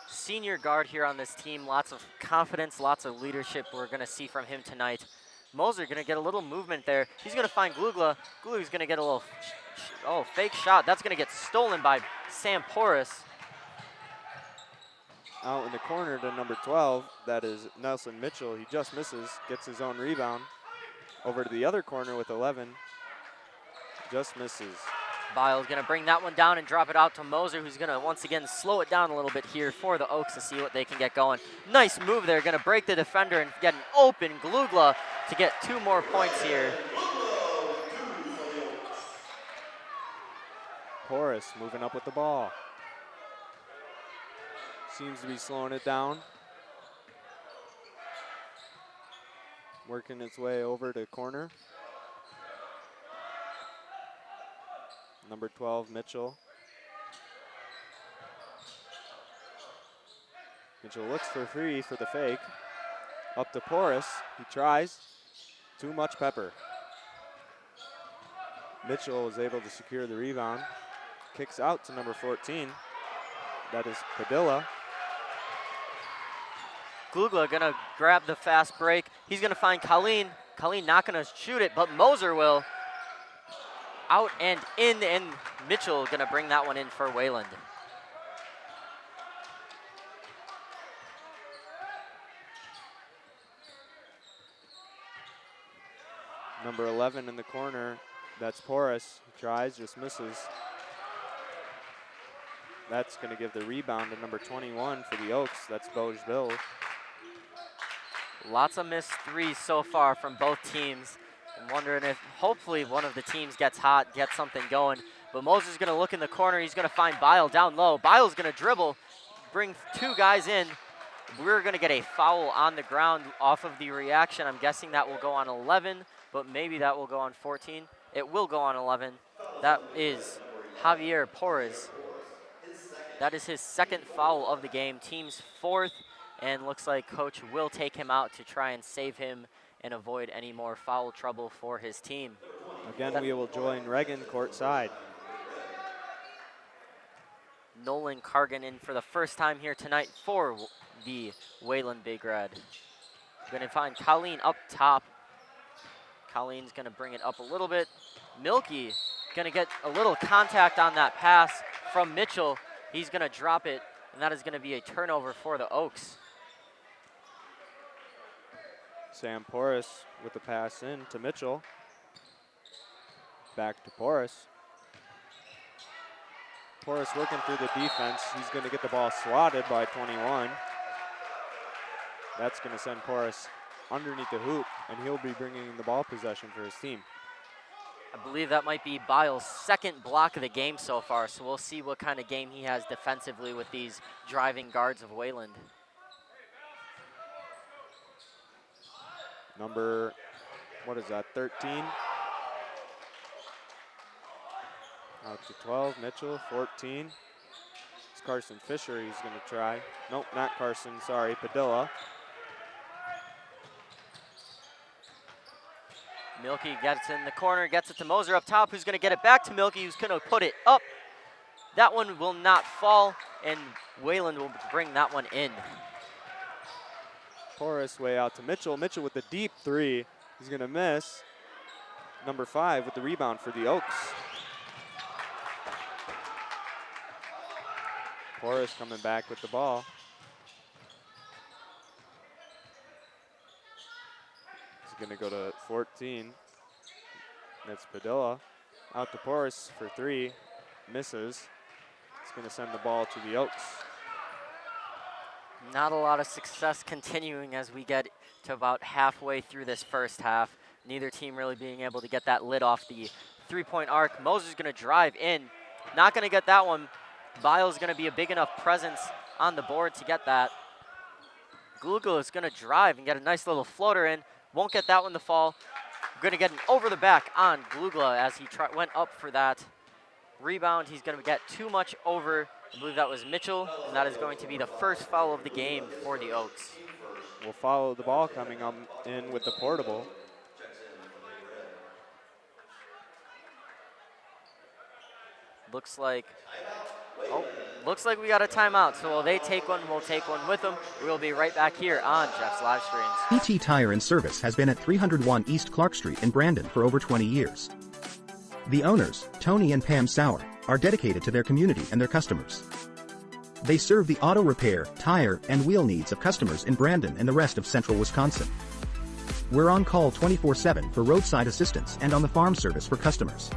senior guard here on this team. Lots of confidence, lots of leadership we're going to see from him tonight. Moser going to get a little movement there. He's going to find Glugla. Glugla's going to get a little fake shot. That's going to get stolen by Sam Porras. Out in the corner to number 12, that is Nelson Mitchell. He just misses, gets his own rebound. Over to the other corner with 11, just misses. Bile's going to bring that one down and drop it out to Moser, who's going to once again slow it down a little bit here for the Oaks to see what they can get going. Nice move there. Going to break the defender and get an open Glugla to get 2 more points here. Porras moving up with the ball. Seems to be slowing it down. Working its way over to corner. Number 12, Mitchell. Mitchell looks for 3 for the fake. Up to Porras. He tries. Too much pepper. Mitchell was able to secure the rebound. Kicks out to number 14. That is Padilla. Glugla gonna grab the fast break. He's gonna find Colleen. Colleen not gonna shoot it, but Moser will. Out and in, and Mitchell gonna bring that one in for Wayland. Number 11 in the corner, that's Porras. He tries, just misses. That's gonna give the rebound to number 21 for the Oaks. That's Boj Bill. Lots of missed threes so far from both teams. I'm wondering if hopefully one of the teams gets hot, gets something going. But Moser's gonna look in the corner. He's gonna find Bile down low. Bile's gonna dribble, bring two guys in. We're gonna get a foul on the ground off of the reaction. I'm guessing that will go on 11, but maybe that will go on 14. It will go on 11. That is Javier Porras. That is his second foul of the game, team's fourth, and looks like coach will take him out to try and save him and avoid any more foul trouble for his team. Again, we will join Reagan courtside. Nolan Cargan in for the first time here tonight for the Wayland Big Red. We're gonna find Colleen up top. Colleen's gonna bring it up a little bit. Milky gonna get a little contact on that pass from Mitchell. He's gonna drop it, and that is gonna be a turnover for the Oaks. Sam Porras with the pass in to Mitchell. Back to Porras. Porras working through the defense. He's going to get the ball swatted by 21. That's going to send Porras underneath the hoop, and he'll be bringing the ball possession for his team. I believe that might be Bile's second block of the game so far, so we'll see what kind of game he has defensively with these driving guards of Wayland. Number, what is that, 13? Out to 12, Mitchell, 14. It's Carson Fisher he's gonna try. Nope, not Carson, sorry, Padilla. Milky gets in the corner, gets it to Moser up top, who's gonna get it back to Milky, who's gonna put it up. That one will not fall, and Wayland will bring that one in. Porras way out to Mitchell. Mitchell with the deep three. He's gonna miss. Number 5 with the rebound for the Oaks. Porras coming back with the ball. He's gonna go to 14. That's Padilla. Out to Porras for 3. Misses. It's gonna send the ball to the Oaks. Not a lot of success continuing as we get to about halfway through this first half. Neither team really being able to get that lid off the three-point arc. Moser's gonna drive in. Not gonna get that one. Bile's gonna be a big enough presence on the board to get that. Glugla is gonna drive and get a nice little floater in. Won't get that one to fall. We're gonna get an over the back on Glugla as he went up for that rebound. He's gonna get too much over. I believe that was Mitchell, and that is going to be the first foul of the game for the Oaks. We'll follow the ball coming in with the portable. Looks like we got a timeout. So while they take one, we'll take one with them. We'll be right back here on Jeff's Live Streams. PT Tire and Service has been at 301 East Clark Street in Brandon for over 20 years. The owners, Tony and Pam Sauer, are dedicated to their community and their customers. They serve the auto repair, tire, and wheel needs of customers in Brandon and the rest of central Wisconsin. We're on call 24/7 for roadside assistance and on the farm service for customers.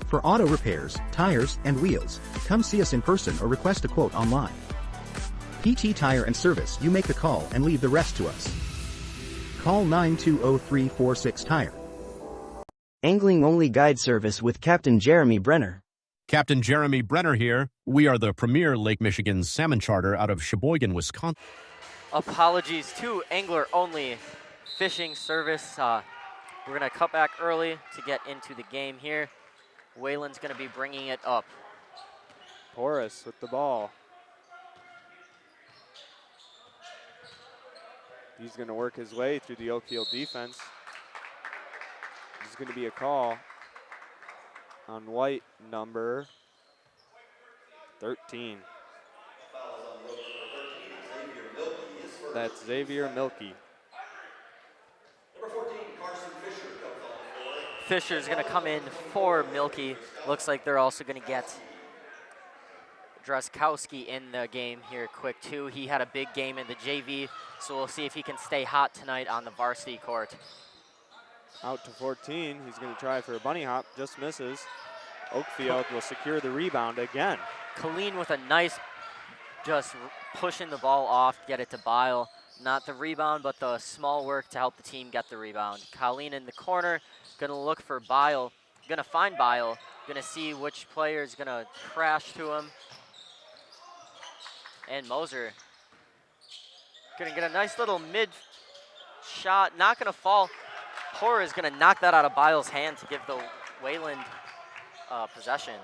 For auto repairs, tires, and wheels, come see us in person or request a quote online. PT Tire and Service, you make the call and leave the rest to us. Call 920-346-TIRE. Angling only guide service with Captain Jeremy Brenner. Captain Jeremy Brenner here. We are the premier Lake Michigan salmon charter out of Sheboygan, Wisconsin. Apologies to angler only fishing service. We're gonna cut back early to get into the game here. Wayland's gonna be bringing it up. Porras with the ball. He's gonna work his way through the Oakfield defense. There's gonna be a call. on white number 13. That's Xavier Milky. Fisher's going to come in for Milky. Looks like they're also going to get Druskowski in the game here quick too. He had a big game in the JV, so we'll see if he can stay hot tonight on the varsity court. Out to 14. He's going to try for a bunny hop. Just misses. Oakfield will secure the rebound again. Colleen with a nice, just pushing the ball off, get it to Bile. Not the rebound, but the small work to help the team get the rebound. Colleen in the corner, gonna look for Bile. Gonna find Bile. Gonna see which player is gonna crash to him. And Moser gonna get a nice little mid shot, not gonna fall. Poor is gonna knock that out of Bile's hand to give the Wayland possession.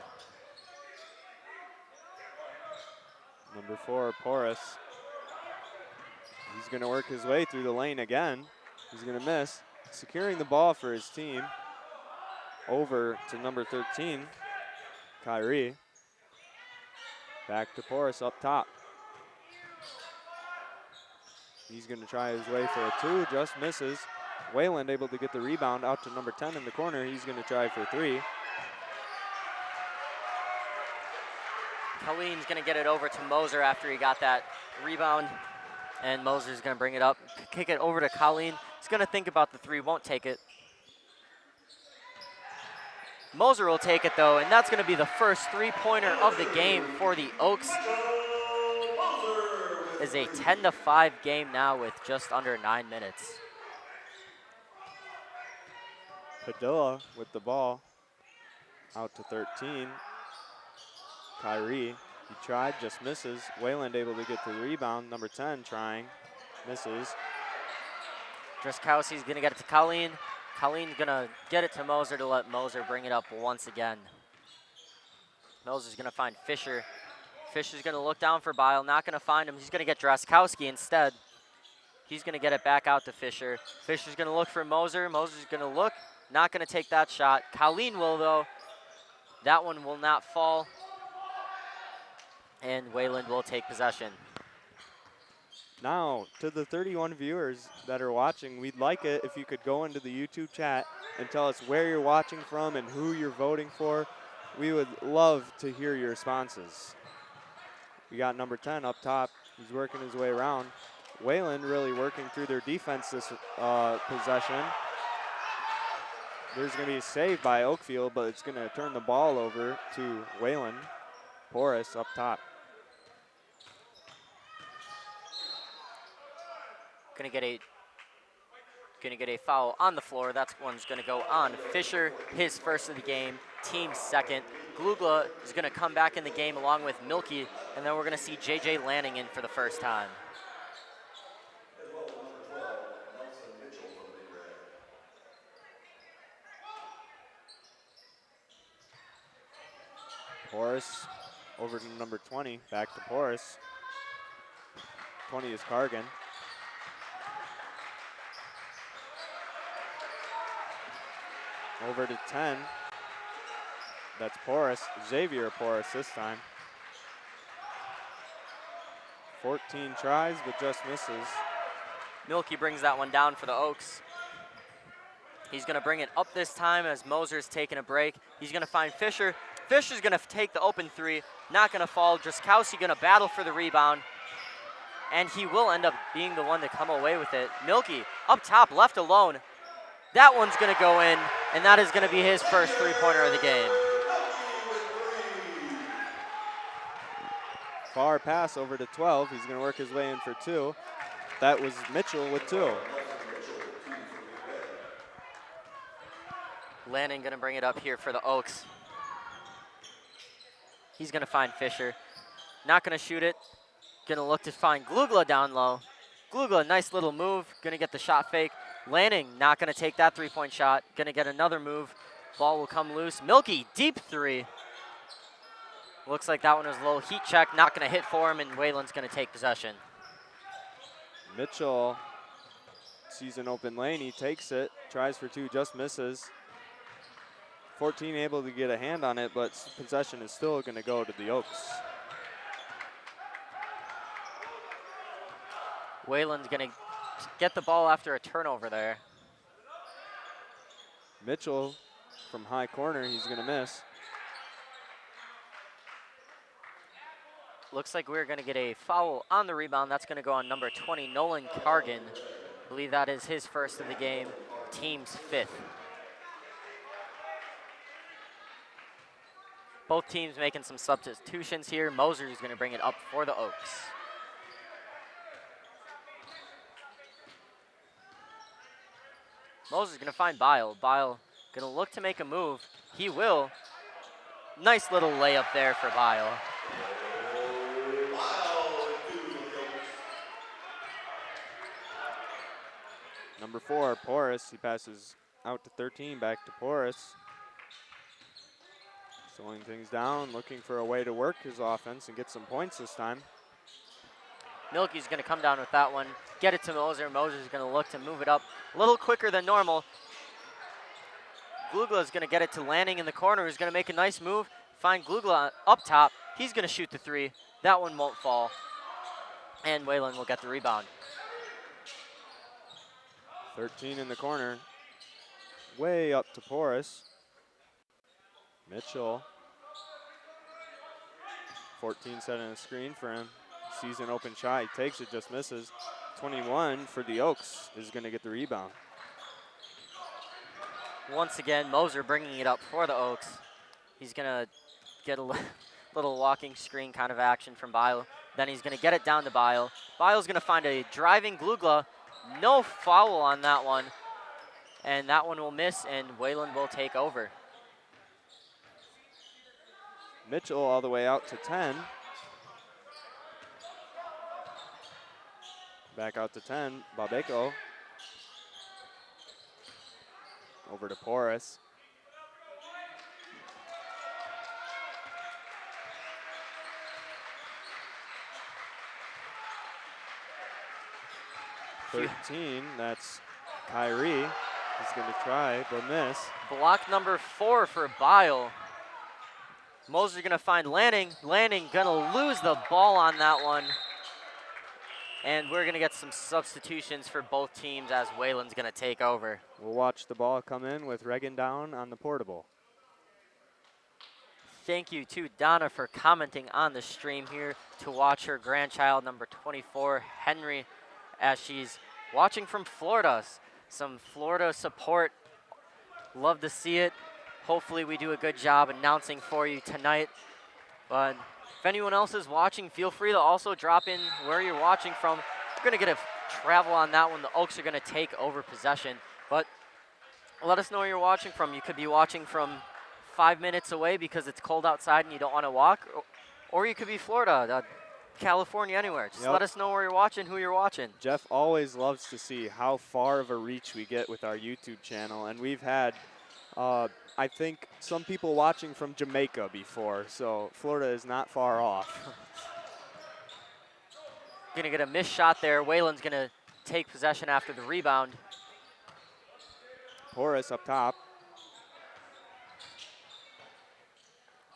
Number 4, Porras. He's going to work his way through the lane again. He's going to miss. Securing the ball for his team. Over to number 13, Kyrie. Back to Porras up top. He's going to try his way for a 2, just misses. Wayland able to get the rebound out to number 10 in the corner. He's going to try for 3. Colleen's gonna get it over to Moser after he got that rebound, and Moser's gonna bring it up, kick it over to Colleen. He's gonna think about the 3, won't take it. Moser will take it though, and that's gonna be the first 3-pointer of the game for the Oaks. It's a 10-5 game now with just under 9 minutes. Padilla with the ball. Out to 13. Kyrie, he tried, just misses. Wayland able to get the rebound. Number 10 trying, misses. Druskowski's gonna get it to Colleen. Colleen's gonna get it to Moser to let Moser bring it up once again. Moser's gonna find Fisher. Fisher's gonna look down for Bile, not gonna find him. He's gonna get Druskowski instead. He's gonna get it back out to Fisher. Fisher's gonna look for Moser. Moser's gonna look, not gonna take that shot. Colleen will though. That one will not fall. And Wayland will take possession. Now, to the 31 viewers that are watching, we'd like it if you could go into the YouTube chat and tell us where you're watching from and who you're voting for. We would love to hear your responses. We got number 10 up top. He's working his way around. Wayland really working through their defense this possession. There's going to be a save by Oakfield, but it's going to turn the ball over to Wayland. Porras up top. Gonna get a foul on the floor. That one's gonna go on Fisher, his first of the game, team second. Glugla is gonna come back in the game along with Milky, and then we're gonna see JJ Lanning in for the first time. Porras over to number 20, back to Porras. 20 is Cargan. Over to 10. That's Porras, Xavier Porras this time. 14 tries, but just misses. Milky brings that one down for the Oaks. He's gonna bring it up this time as Moser's taking a break. He's gonna find Fisher. Fisher's gonna take the open 3, not gonna fall. Druskowski gonna battle for the rebound, and he will end up being the one to come away with it. Milky up top, left alone. That one's gonna go in, and that is gonna be his first 3-pointer of the game. Far pass over to 12. He's gonna work his way in for 2. That was Mitchell with 2. Lanning gonna bring it up here for the Oaks. He's gonna find Fisher. Not gonna shoot it. Gonna look to find Glugla down low. Glugla, nice little move. Gonna get the shot fake. Lanning not gonna take that 3-point shot. Gonna get another move. Ball will come loose. Milky, deep 3. Looks like that one was a little heat check. Not gonna hit for him, and Wayland's gonna take possession. Mitchell sees an open lane. He takes it. Tries for 2, just misses. 14 able to get a hand on it, but possession is still going to go to the Oaks. Wayland's going to get the ball after a turnover there. Mitchell from high corner, he's going to miss. Looks like we're going to get a foul on the rebound. That's going to go on number 20, Nolan Cargan. I believe that is his first of the game, team's 5th. Both teams making some substitutions here. Moser is going to bring it up for the Oaks. Moser's going to find Bile. Bile going to look to make a move. He will. Nice little layup there for Bile. Number 4, Porras. He passes out to 13, back to Porras. Slowing things down, looking for a way to work his offense and get some points this time. Milky's going to come down with that one, get it to Moser. Moser's going to look to move it up a little quicker than normal. Glugla's going to get it to Lanning in the corner, who's going to make a nice move. Find Glugla up top. He's going to shoot the 3. That one won't fall. And Wayland will get the rebound. 13 in the corner. Way up to Porras. Mitchell. 14 setting a screen for him. Sees an open shot. He takes it, just misses. 21 for the Oaks is going to get the rebound. Once again, Moser bringing it up for the Oaks. He's going to get a little walking screen kind of action from Bile. Then he's going to get it down to Bile. Bile's going to find a driving Glugla. No foul on that one. And that one will miss, and Wayland will take over. Mitchell all the way out to 10. Back out to 10, Babeko. Over to Porras. Phew. 13, that's Kyrie. He's going to try, but miss. Block number 4 for Bile. Moser going to find Lanning. Lanning going to lose the ball on that one. And we're going to get some substitutions for both teams as Wayland's going to take over. We'll watch the ball come in with Regan down on the portable. Thank you to Donna for commenting on the stream here to watch her grandchild, number 24, Henry, as she's watching from Florida. Some Florida support. Love to see it. Hopefully we do a good job announcing for you tonight. But if anyone else is watching, feel free to also drop in where you're watching from. We're going to get a travel on that one. The Oaks are going to take over possession. But let us know where you're watching from. You could be watching from 5 minutes away because it's cold outside and you don't want to walk. Or you could be Florida, California, anywhere. Just let us know where you're watching, who you're watching. Jeff always loves to see how far of a reach we get with our YouTube channel. And we've had, I think, some people watching from Jamaica before. So Florida is not far off. Going to get a missed shot there. Wayland's going to take possession after the rebound. Porras up top.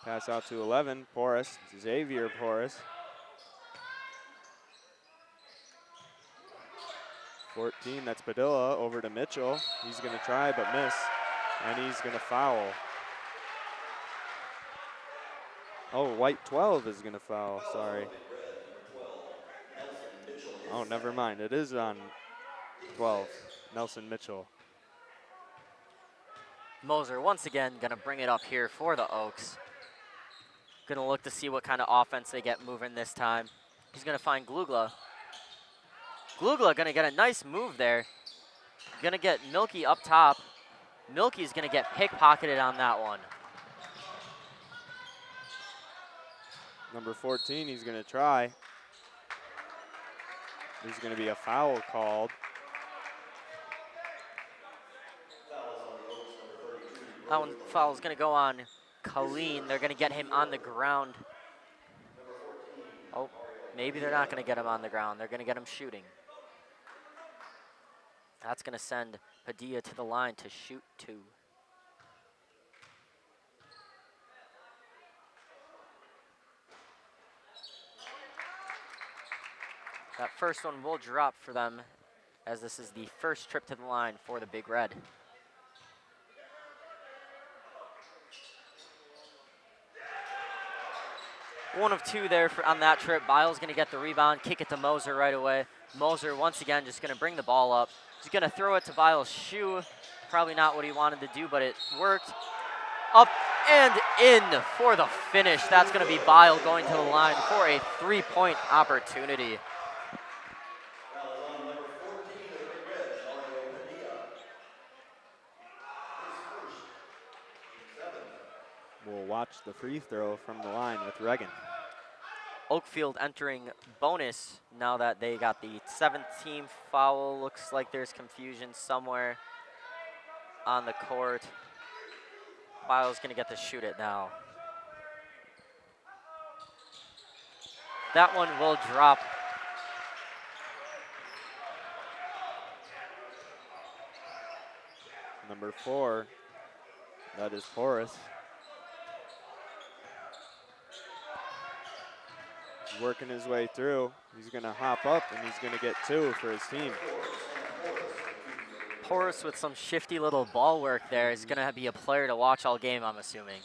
Pass out to 11, Porras, Xavier Porras. 14, that's Padilla, over to Mitchell. He's gonna try but miss, and he's gonna foul. Oh, white 12 is gonna foul, sorry. Oh, never mind, it is on 12, Nelson Mitchell. Moser once again gonna bring it up here for the Oaks. Gonna look to see what kind of offense they get moving this time. He's gonna find Glugla. Glugla gonna get a nice move there. Gonna get Milky up top. Milky's gonna get pickpocketed on that one. Number 14, he's gonna try. There's gonna be a foul called. That one foul is gonna go on Colleen. They're gonna get him on the ground. Oh, maybe they're not gonna get him on the ground. They're gonna get him shooting. That's gonna send Padilla to the line to shoot 2. That first one will drop for them, as this is the first trip to the line for the Big Red. One of two there on that trip. Biles going to get the rebound, kick it to Moser right away. Moser, once again, just going to bring the ball up. He's going to throw it to Biles' shoe. Probably not what he wanted to do, but it worked. Up and in for the finish. That's going to be Bile going to the line for a three-point opportunity. We'll watch the free throw from the line with Reagan. Oakfield entering bonus now that they got the 7th-team foul. Looks like there's confusion somewhere on the court. Biles going to get to shoot it now. That one will drop. Number 4, that is Porras. He's working his way through. He's going to hop up, and he's going to get 2 for his team. Porras with some shifty little ball work there is going to be a player to watch all game, I'm assuming.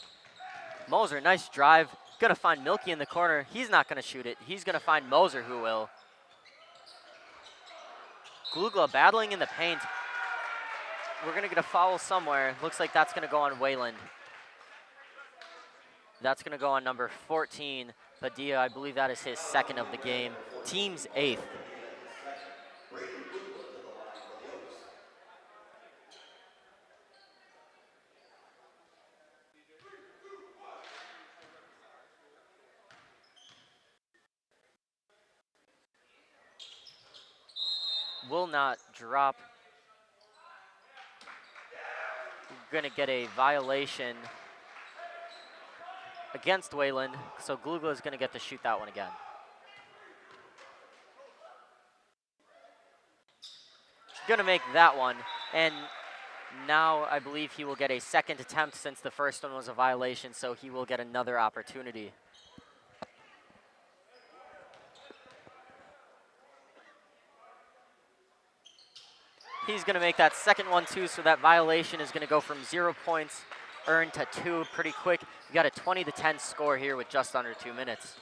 Moser, nice drive. Going to find Milky in the corner. He's not going to shoot it. He's going to find Moser, who will. Glugla battling in the paint. We're going to get a foul somewhere. Looks like that's going to go on Wayland. That's going to go on number 14, Padilla. I believe that is his 2nd of the game. Team's 8th. Will not drop. We're going to get a violation against Wayland, so Glugla is going to get to shoot that one again. Going to make that one, and now I believe he will get a 2nd attempt since the first one was a violation, so he will get another opportunity. He's going to make that second one too, so that violation is going to go from 0 points earned to 2 pretty quick. We got a 20-10 score here with just under 2 minutes.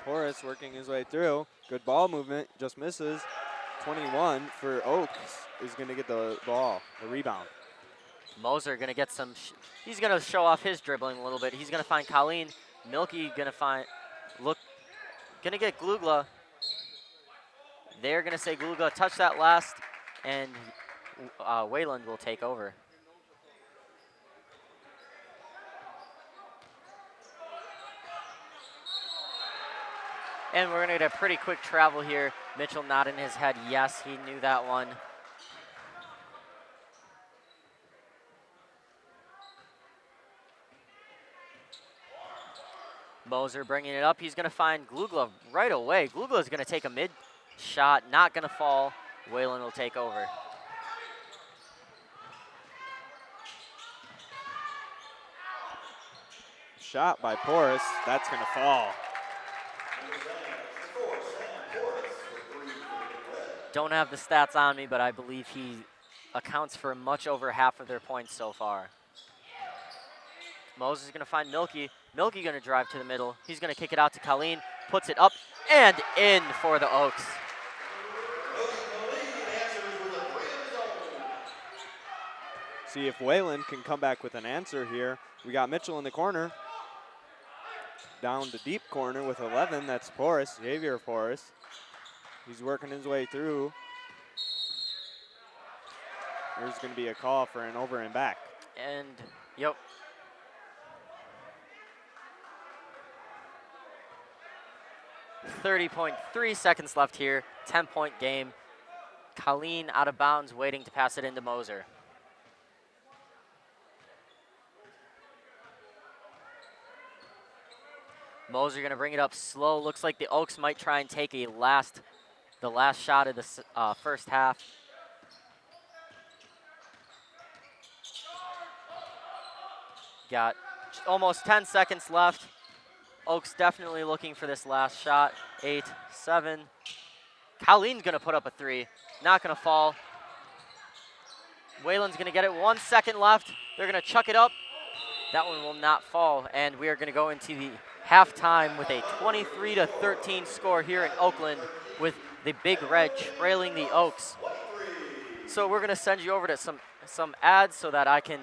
Porras working his way through. Good ball movement, just misses. 21 for Oaks is going to get the ball, the rebound. Moser going to get some, he's going to show off his dribbling a little bit. He's going to find Colleen. Milky going to find, going to get Glugla. They're going to say Glugla, touch that last, and Wayland will take over. And we're going to get a pretty quick travel here. Mitchell nodding his head, yes, he knew that one. Moser bringing it up. He's going to find Glugla right away. Glugla is going to take a mid shot, not going to fall. Wayland will take over. Shot by Porras. That's going to fall. Don't have the stats on me, but I believe he accounts for much over half of their points so far. Moses is going to find Milky. Milky going to drive to the middle. He's going to kick it out to Colleen. Puts it up and in for the Oaks. See if Wayland can come back with an answer here. We got Mitchell in the corner. Down to deep corner with 11. That's Porras, Xavier Porras. He's working his way through. There's going to be a call for an over and back. And, yep. .3 seconds left here. 10-point game. Colleen out of bounds, waiting to pass it into Moser. Moser going to bring it up slow. Looks like the Oaks might try and take the last shot of the first half. Got almost 10 seconds left. Oaks definitely looking for this last shot. 8, 7. Colleen's going to put up a three. Not going to fall. Wayland's going to get it. 1 second left. They're going to chuck it up. That one will not fall. And we are going to go into the halftime with a 23-13 score here in Oakland with the Big Red trailing the Oaks. So we're going to send you over to some ads so that I can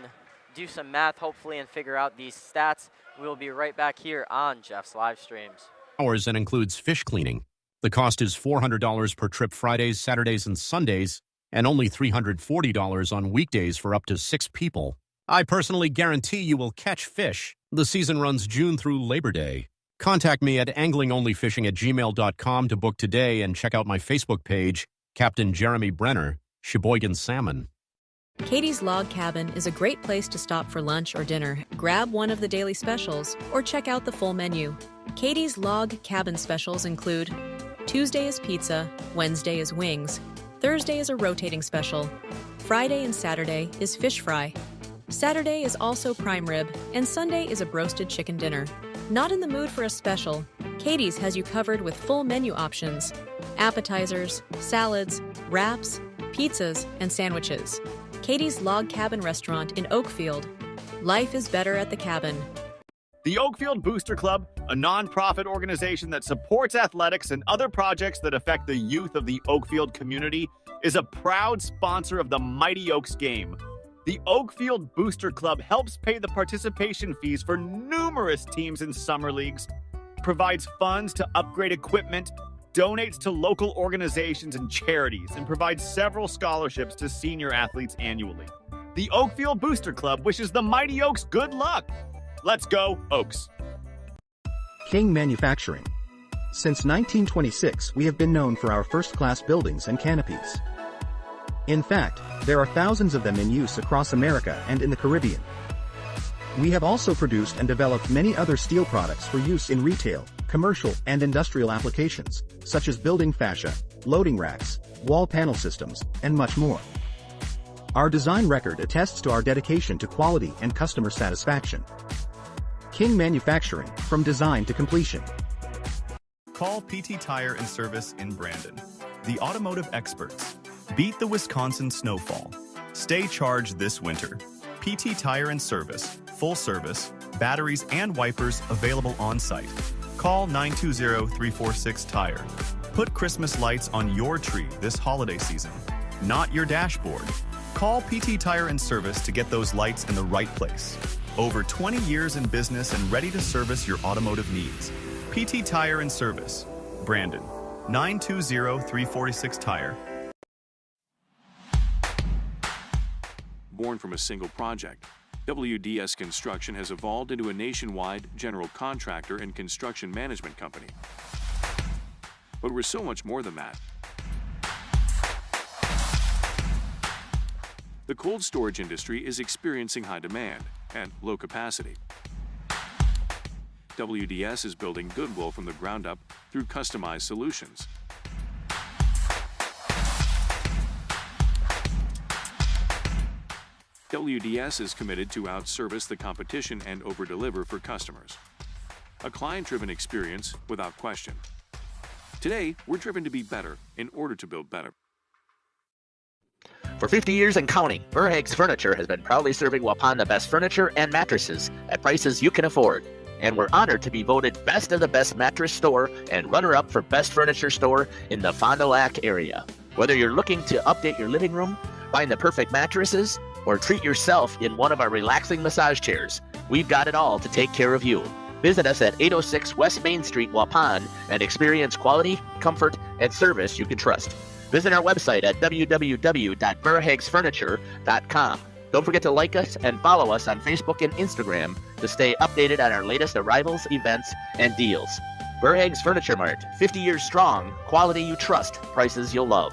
do some math, hopefully, and figure out these stats. We will be right back here on Jeff's live streams. Hours and includes fish cleaning. The cost is $400 per trip Fridays, Saturdays, and Sundays, and only $340 on weekdays for up to 6 people. I personally guarantee you will catch fish. The season runs June through Labor Day. Contact me at anglingonlyfishing@gmail.com to book today and check out my Facebook page, Captain Jeremy Brenner, Sheboygan Salmon. Katie's Log Cabin is a great place to stop for lunch or dinner, grab one of the daily specials, or check out the full menu. Katie's Log Cabin specials include Tuesday is pizza, Wednesday is wings, Thursday is a rotating special, Friday and Saturday is fish fry, Saturday is also prime rib, and Sunday is a broasted chicken dinner. Not in the mood for a special? Katie's has you covered with full menu options, appetizers, salads, wraps, pizzas, and sandwiches. Katie's Log Cabin Restaurant in Oakfield. Life is better at the cabin. The Oakfield Booster Club, a non-profit organization that supports athletics and other projects that affect the youth of the Oakfield community, is a proud sponsor of the Mighty Oaks game. The Oakfield Booster Club helps pay the participation fees for numerous teams in summer leagues, provides funds to upgrade equipment, donates to local organizations and charities, and provides several scholarships to senior athletes annually. The Oakfield Booster Club wishes the Mighty Oaks good luck. Let's go, Oaks. King Manufacturing. Since 1926, we have been known for our first-class buildings and canopies. In fact, there are thousands of them in use across America and in the Caribbean. We have also produced and developed many other steel products for use in retail, commercial, and industrial applications, such as building fascia, loading racks, wall panel systems, and much more. Our design record attests to our dedication to quality and customer satisfaction. King Manufacturing, from design to completion. Call PT Tire and Service in Brandon, the automotive experts. Beat the Wisconsin snowfall. Stay charged this winter. PT Tire and Service, full service, batteries and wipers available on site. Call 920-346-TIRE. Put Christmas lights on your tree this holiday season, not your dashboard. Call PT Tire and Service to get those lights in the right place. Over 20 years in business and ready to service your automotive needs. PT Tire and Service, Brandon, 920-346-TIRE. Born from a single project, WDS Construction has evolved into a nationwide general contractor and construction management company. But we're so much more than that. The cold storage industry is experiencing high demand and low capacity. WDS is building goodwill from the ground up through customized solutions. WDS is committed to outservice the competition and overdeliver for customers. A client-driven experience without question. Today, we're driven to be better in order to build better. For 50 years and counting, Verhaeg's Furniture has been proudly serving Waupun the best furniture and mattresses at prices you can afford. And we're honored to be voted Best of the Best Mattress Store and runner-up for Best Furniture Store in the Fond du Lac area. Whether you're looking to update your living room, find the perfect mattresses, or treat yourself in one of our relaxing massage chairs, we've got it all to take care of you. Visit us at 806 West Main Street, Waupun, and experience quality, comfort, and service you can trust. Visit our website at www.verhaegsfurniture.com. Don't forget to like us and follow us on Facebook and Instagram to stay updated on our latest arrivals, events, and deals. Verhaeg's Furniture Mart, 50 years strong, quality you trust, prices you'll love.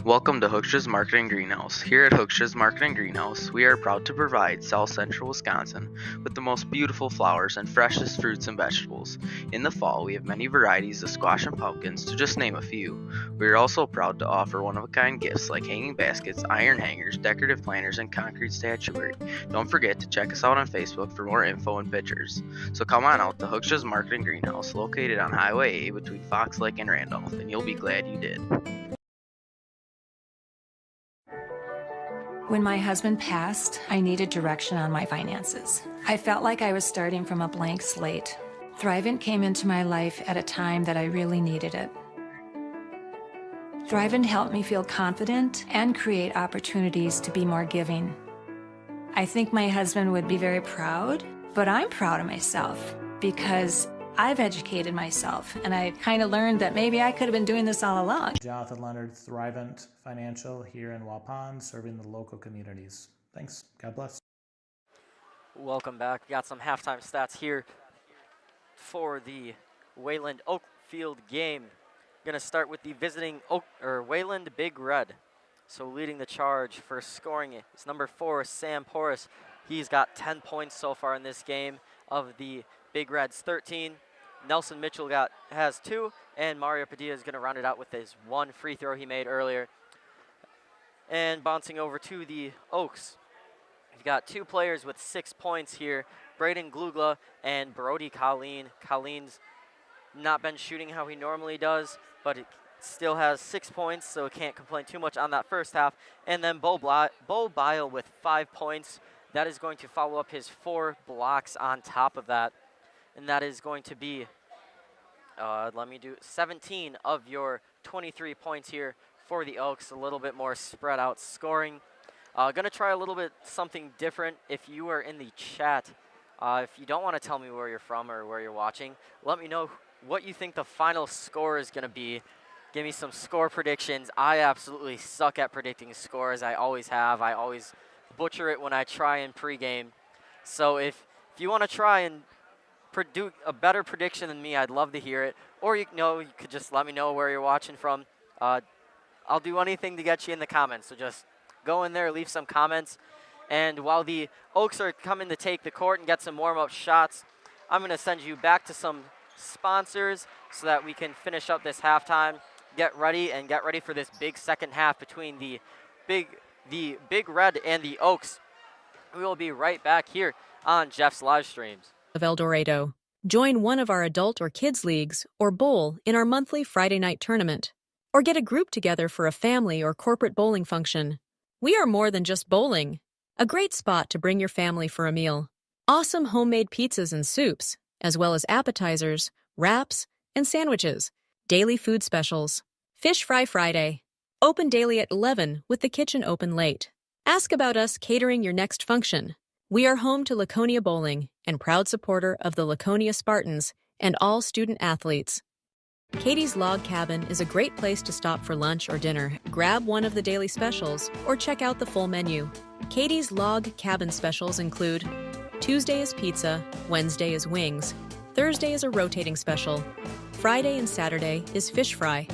Welcome to Hooksha's Marketing Greenhouse. Here at Hooksha's Marketing Greenhouse, we are proud to provide South Central Wisconsin with the most beautiful flowers and freshest fruits and vegetables. In the fall, we have many varieties of squash and pumpkins, to just name a few. We are also proud to offer one-of-a-kind gifts like hanging baskets, iron hangers, decorative planters, and concrete statuary. Don't forget to check us out on Facebook for more info and pictures. So come on out to Hooksha's Marketing Greenhouse, located on Highway A between Fox Lake and Randolph, and you'll be glad you did. When my husband passed, I needed direction on my finances. I felt like I was starting from a blank slate. Thrivent came into my life at a time that I really needed it. Thrivent helped me feel confident and create opportunities to be more giving. I think my husband would be very proud, but I'm proud of myself because I've educated myself, and I kind of learned that maybe I could have been doing this all along. Jonathan Leonard, Thrivent Financial here in Waupun, serving the local communities. Thanks. God bless. Welcome back. Got some halftime stats here for the Wayland Oakfield game. Going to start with the visiting Wayland Big Red. So leading the charge for scoring is number 4, Sam Porras. He's got 10 points so far in this game of the Big Red's 13. Nelson Mitchell has 2, and Mario Padilla is going to round it out with his 1 free throw he made earlier. And bouncing over to the Oaks, we've got 2 players with 6 points here, Braden Glugla and Brody Colleen. Colleen's not been shooting how he normally does, but it still has 6 points, so can't complain too much on that first half. And then Bo Bile with 5 points. That is going to follow up his 4 blocks on top of that. And that is going to be, 17 of your 23 points here for the Oaks. A little bit more spread out scoring. Going to try a little bit something different. If you are in the chat, if you don't want to tell me where you're from or where you're watching, let me know what you think the final score is going to be. Give me some score predictions. I absolutely suck at predicting scores. I always have. I always butcher it when I try in pregame. So if you want to try and do a better prediction than me, I'd love to hear it. Or you could just let me know where you're watching from. I'll do anything to get you in the comments. So just go in there, leave some comments. And while the Oaks are coming to take the court and get some warm-up shots, I'm going to send you back to some sponsors so that we can finish up this halftime. Get ready for this big second half between the Big Red and the Oaks. We will be right back here on Jeff's live streams. Of El Dorado. Join one of our adult or kids leagues or bowl in our monthly Friday night tournament. Or get a group together for a family or corporate bowling function. We are more than just bowling. A great spot to bring your family for a meal. Awesome homemade pizzas and soups, as well as appetizers, wraps, and sandwiches. Daily food specials. Fish Fry Friday. Open daily at 11 with the kitchen open late. Ask about us catering your next function. We are home to Laconia Bowling and proud supporter of the Laconia Spartans and all student athletes. Katie's Log Cabin is a great place to stop for lunch or dinner. Grab one of the daily specials or check out the full menu. Katie's Log Cabin specials include Tuesday is pizza, Wednesday is wings, Thursday is a rotating special, Friday and Saturday is fish fry.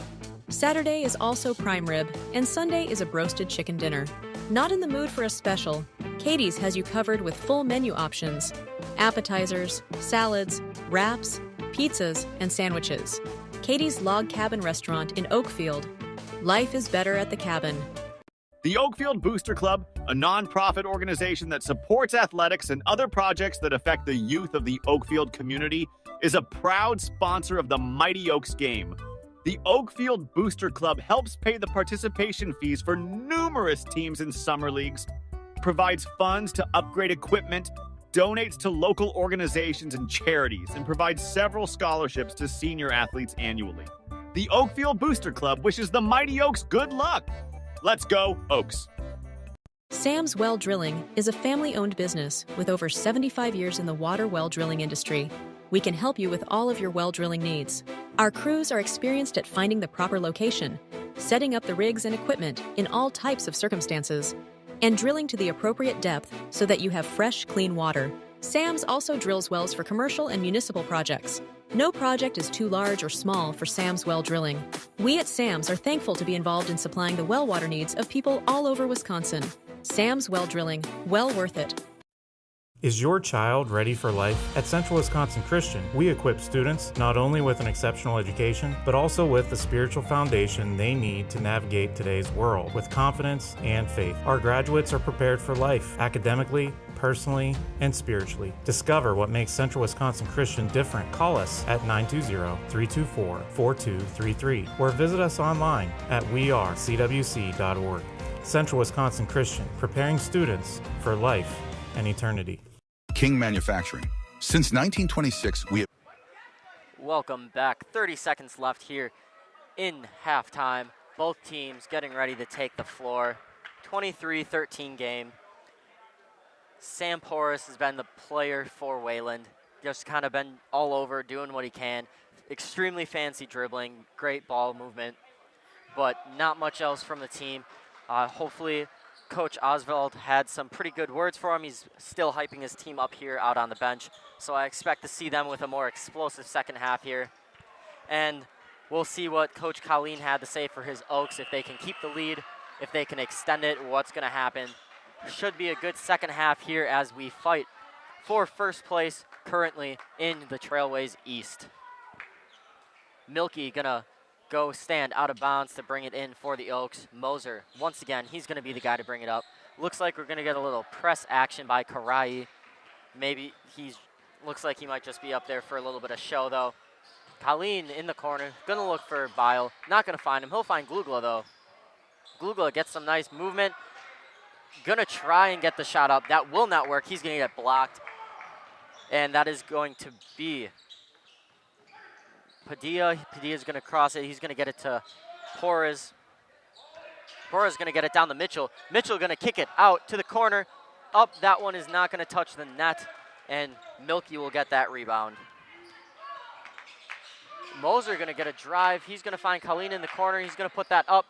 Saturday is also prime rib, and Sunday is a broasted chicken dinner. Not in the mood for a special? Katie's has you covered with full menu options, appetizers, salads, wraps, pizzas, and sandwiches. Katie's Log Cabin Restaurant in Oakfield. Life is better at the cabin. The Oakfield Booster Club, a non-profit organization that supports athletics and other projects that affect the youth of the Oakfield community, is a proud sponsor of the Mighty Oaks game. The Oakfield Booster Club helps pay the participation fees for numerous teams in summer leagues, provides funds to upgrade equipment, donates to local organizations and charities, and provides several scholarships to senior athletes annually. The Oakfield Booster Club wishes the Mighty Oaks good luck. Let's go, Oaks. Sam's Well Drilling is a family-owned business with over 75 years in the water well drilling industry. We can help you with all of your well drilling needs. Our crews are experienced at finding the proper location, setting up the rigs and equipment in all types of circumstances, and drilling to the appropriate depth so that you have fresh, clean water. Sam's also drills wells for commercial and municipal projects. No project is too large or small for Sam's Well Drilling. We at Sam's are thankful to be involved in supplying the well water needs of people all over Wisconsin. Sam's Well Drilling, well worth it. Is your child ready for life? At Central Wisconsin Christian, we equip students not only with an exceptional education, but also with the spiritual foundation they need to navigate today's world with confidence and faith. Our graduates are prepared for life, academically, personally, and spiritually. Discover what makes Central Wisconsin Christian different. Call us at 920-324-4233 or visit us online at wearecwc.org. Central Wisconsin Christian, preparing students for life and eternity. King Manufacturing. Since 1926, we have... Welcome back. 30 seconds left here in halftime. Both teams getting ready to take the floor. 23-13 game. Sam Porras has been the player for Wayland. Just kind of been all over, doing what he can. Extremely fancy dribbling, great ball movement, but not much else from the team. Hopefully, Coach Oswald had some pretty good words for him. He's still hyping his team up here out on the bench. So I expect to see them with a more explosive second half here. And we'll see what Coach Colleen had to say for his Oaks, if they can keep the lead, if they can extend it, what's going to happen. Should be a good second half here as we fight for first place currently in the Trailways East. Milky gonna go stand out of bounds to bring it in for the Oaks. Moser, once again, he's going to be the guy to bring it up. Looks like we're going to get a little press action by Karai. Maybe looks like he might just be up there for a little bit of show, though. Colleen in the corner, going to look for Bile. Not going to find him. He'll find Glugla, though. Glugla gets some nice movement. Going to try and get the shot up. That will not work. He's going to get blocked. And that is going to be Padilla. Padilla's going to cross it. He's going to get it to Porras. Porras going to get it down to Mitchell. Mitchell going to kick it out to the corner. Up. That one is not going to touch the net. And Milky will get that rebound. Moser going to get a drive. He's going to find Colleen in the corner. He's going to put that up.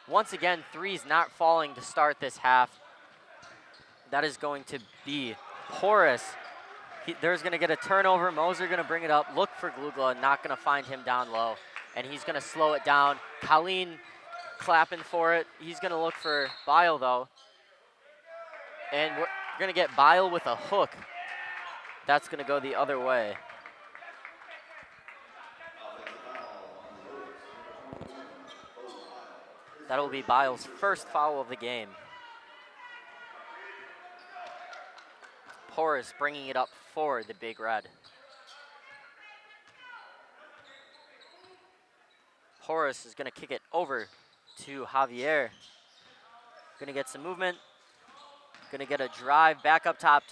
Once again, threes not falling to start this half. That is going to be Porras. There's going to get a turnover. Moser going to bring it up. Look for Glugla. Not going to find him down low. And he's going to slow it down. Colleen clapping for it. He's going to look for Bile, though. And we're going to get Bile with a hook. That's going to go the other way. That'll be Bile's first foul of the game. Porras bringing it up for the Big Red. Porras is going to kick it over to Javier. Going to get some movement. Going to get a drive back up top.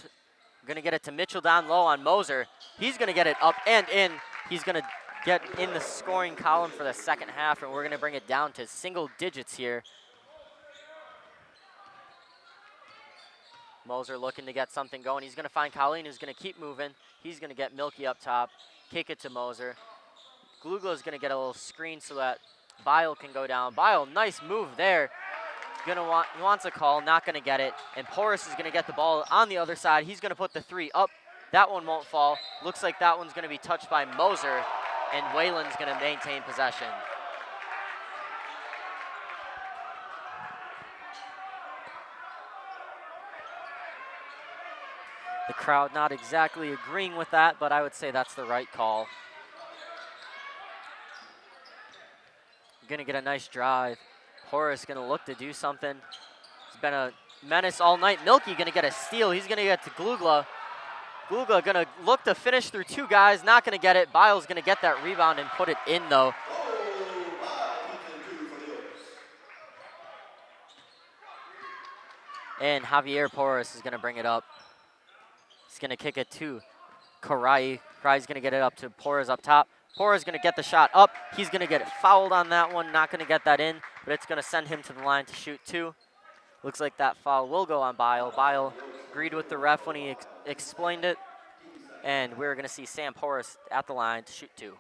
Going to get it to Mitchell down low on Moser. He's going to get it up and in. He's going to get in the scoring column for the second half, and we're going to bring it down to single digits here. Moser looking to get something going. He's going to find Colleen, who's going to keep moving. He's going to get Milky up top, kick it to Moser. Glugla is going to get a little screen so that Bile can go down. Bile, nice move there. He wants a call, not going to get it. And Porras is going to get the ball on the other side. He's going to put the three up. That one won't fall. Looks like that one's going to be touched by Moser, and Wayland's going to maintain possession. The crowd not exactly agreeing with that, but I would say that's the right call. Going to get a nice drive. Porras going to look to do something. He's been a menace all night. Milky going to get a steal. He's going to get to Glugla. Glugla going to look to finish through two guys. Not going to get it. Bile's going to get that rebound and put it in, though. And Javier Porras is going to bring it up. He's going to kick it to Karai. Karai's going to get it up to Porras up top. Porras going to get the shot up. He's going to get fouled on that one. Not going to get that in, but it's going to send him to the line to shoot two. Looks like that foul will go on Bile. Bile agreed with the ref when he explained it. And we're going to see Sam Porras at the line to shoot two.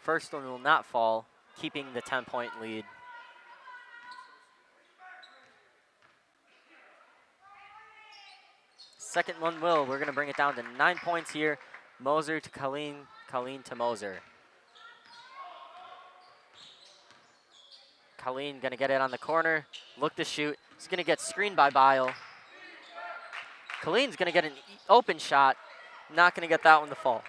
First one will not fall, keeping the 10-point lead. second one will. We're going to bring it down to 9 points here. Moser to Colleen, Colleen to Moser. Colleen going to get it on the corner, look to shoot. He's going to get screened by Bile. Colleen's going to get an open shot. Not going to get that one to fall.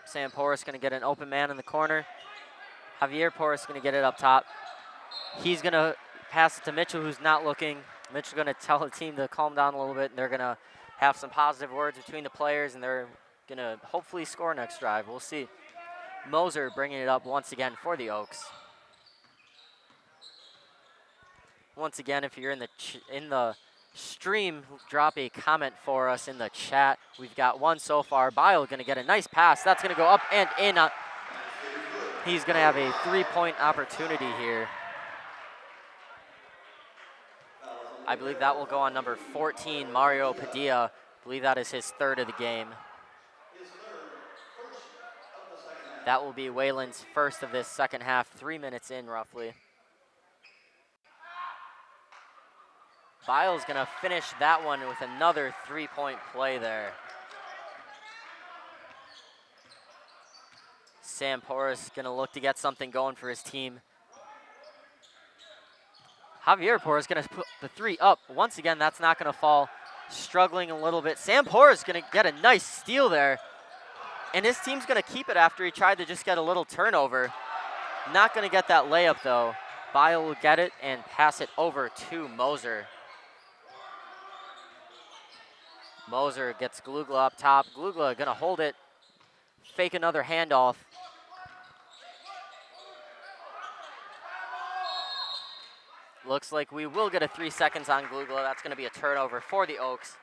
Sam Porras going to get an open man in the corner. Javier Porras going to get it up top. He's going to pass it to Mitchell, who's not looking. Mitchell's going to tell the team to calm down a little bit, and they're going to have some positive words between the players, and they're going to hopefully score next drive. We'll see. Moser bringing it up once again for the Oaks. Once again, if you're in the stream, drop a comment for us in the chat. We've got one so far. Bile going to get a nice pass. That's going to go up and in. He's going to have a three-point opportunity here. I believe that will go on number 14, Mario Padilla. I believe that is his third of the game. That will be Wayland's first of this second half, 3 minutes in roughly. Bile's gonna finish that one with another three-point play there. Sam Porras gonna look to get something going for his team. Javier Porras gonna put the three up. Once again, that's not gonna fall. Struggling a little bit. Sam Porras gonna get a nice steal there. And his team's gonna keep it after he tried to just get a little turnover. Not gonna get that layup though. Bile will get it and pass it over to Moser. Moser gets Glugla up top. Glugla gonna hold it, fake another handoff. Looks like we will get a 3 seconds on Glugla. That's gonna be a turnover for the Oaks.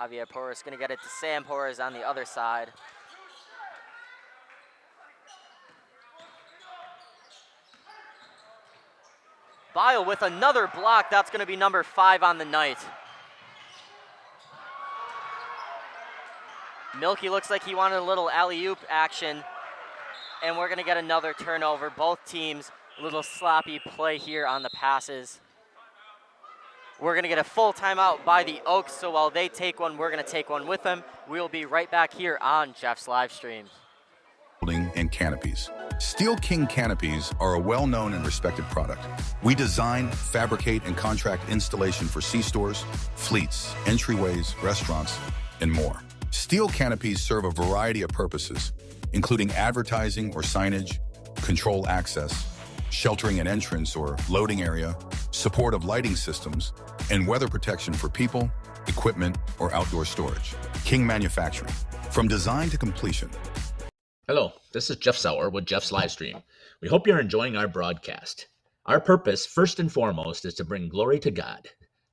Javier Porras gonna get it to Sam Porras on the other side. Bile with another block. That's gonna be number 5 on the night. Milky looks like he wanted a little alley-oop action, and we're gonna get another turnover. Both teams, a little sloppy play here on the passes. We're gonna get a full timeout by the Oaks, so while they take one, we're gonna take one with them. We'll be right back here on Jeff's live stream. And canopies. Steel King canopies are a well-known and respected product. We design, fabricate, and contract installation for C-stores, fleets, entryways, restaurants, and more. Steel canopies serve a variety of purposes, including advertising or signage, control access, sheltering an entrance or loading area, support of lighting systems, and weather protection for people, equipment, or outdoor storage. King Manufacturing. From design to completion. Hello, this is Jeff Sauer with Jeff's Livestream. We hope you're enjoying our broadcast. Our purpose, first and foremost, is to bring glory to God.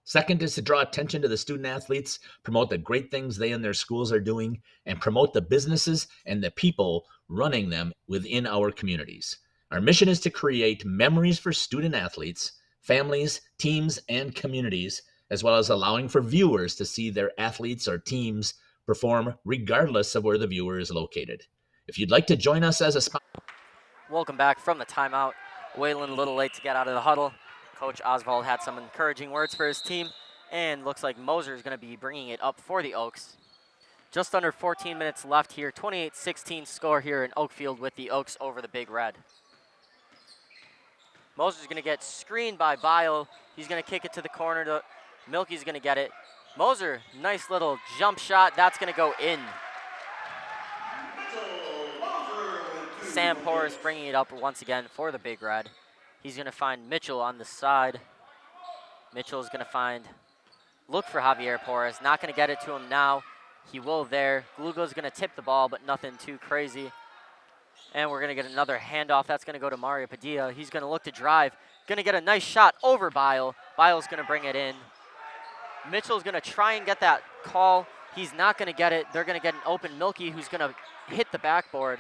Second is to draw attention to the student athletes, promote the great things they and their schools are doing, and promote the businesses and the people running them within our communities. Our mission is to create memories for student athletes, families, teams, and communities, as well as allowing for viewers to see their athletes or teams perform regardless of where the viewer is located. If you'd like to join us as a sponsor. Welcome back from the timeout. Wayland a little late to get out of the huddle. Coach Oswald had some encouraging words for his team, and looks like Moser is going to be bringing it up for the Oaks. Just under 14 minutes left here. 28-16 score here in Oakfield with the Oaks over the Big Red. Moser's going to get screened by Bile. He's going to kick it to the corner. Milky's going to get it. Moser, nice little jump shot. That's going to go in. Sam Porras bringing it up once again for the Big Red. He's going to find Mitchell on the side. Mitchell's going to look for Javier Porras. Not going to get it to him now. He will there. Glugla's going to tip the ball, but nothing too crazy. And we're going to get another handoff. That's going to go to Mario Padilla. He's going to look to drive. Going to get a nice shot over Bile. Bile's going to bring it in. Mitchell's going to try and get that call. He's not going to get it. They're going to get an open Milky, who's going to hit the backboard.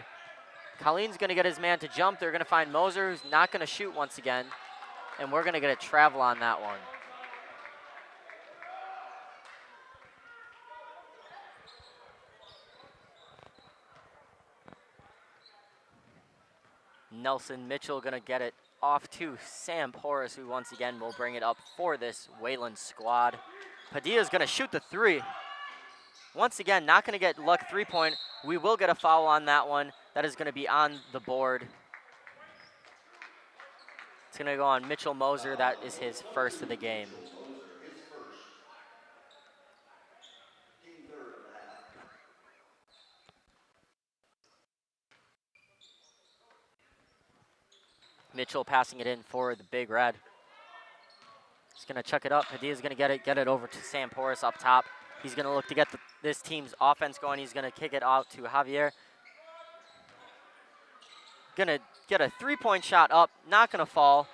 Colleen's going to get his man to jump. They're going to find Moser, who's not going to shoot once again. And we're going to get a travel on that one. Nelson Mitchell gonna get it off to Sam Porras, who once again will bring it up for this Wayland squad. Padilla's gonna shoot the three. Once again, not gonna get luck 3-point. We will get a foul on that one. That is gonna be on the board. It's gonna go on Mitchell Moser. That is his first of the game. Mitchell passing it in for the Big Red. He's gonna chuck it up. Padilla's gonna get it over to Sam Porras up top. He's gonna look to get this team's offense going. He's gonna kick it out to Javier. Gonna get a 3-point shot up, not gonna fall.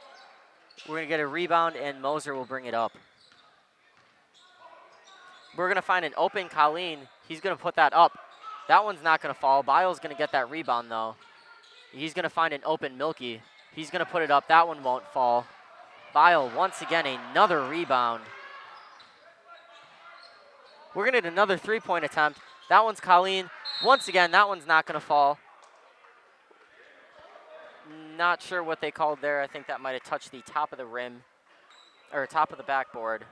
We're gonna get a rebound and Moser will bring it up. We're gonna find an open Colleen. He's gonna put that up. That one's not gonna fall. Bile's gonna get that rebound though. He's gonna find an open Milky. He's gonna put it up. That one won't fall. Bile, once again, another rebound. We're gonna get another 3-point attempt. That one's Colleen. Once again, that one's not gonna fall. Not sure what they called there. I think that might have touched the top of the rim, or top of the backboard.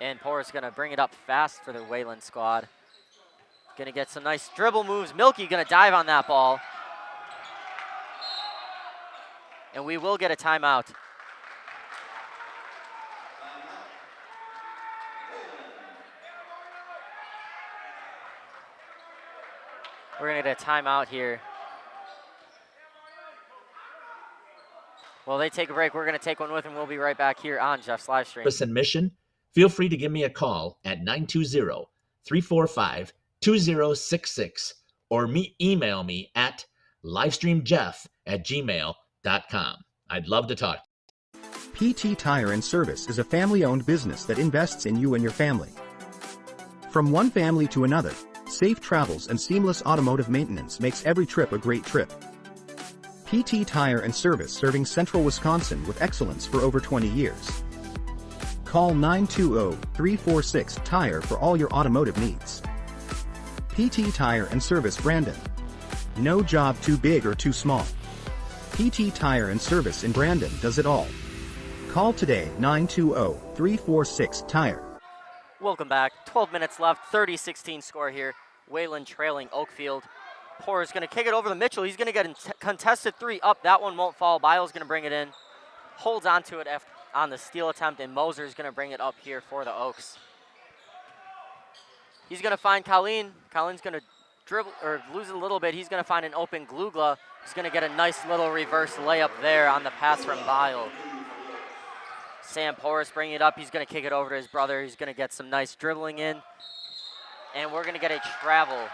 And Porras gonna bring it up fast for the Wayland squad. Gonna get some nice dribble moves. Milky gonna dive on that ball. And we will get a timeout. We're gonna get a timeout here. Well, they take a break. We're gonna take one with them. We'll be right back here on Jeff's live stream. Service and mission, feel free to give me a call at 920-345-2066 or email me at livestreamjeff@gmail.com. I'd love to talk. PT Tire and Service is a family-owned business that invests in you and your family. From one family to another, safe travels and seamless automotive maintenance makes every trip a great trip. PT Tire and Service, serving Central Wisconsin with excellence for over 20 years. Call 920-346-TIRE for all your automotive needs. PT Tire and Service, Brandon. No job too big or too small. PT Tire and Service in Brandon does it all. Call today, 920-346-TIRE. Welcome back. 12 minutes left, 30-16 score here. Wayland trailing Oakfield. Porras gonna kick it over to Mitchell. He's gonna get a contested three up. That one won't fall. Bile's gonna bring it in. Holds onto it on the steal attempt, and Moser's gonna bring it up here for the Oaks. He's gonna find Colleen. Colleen's gonna dribble or lose a little bit. He's gonna find an open Glugla. He's gonna get a nice little reverse layup there on the pass from Bile. Sam Porras bringing it up. He's gonna kick it over to his brother. He's gonna get some nice dribbling in. And we're gonna get a travel.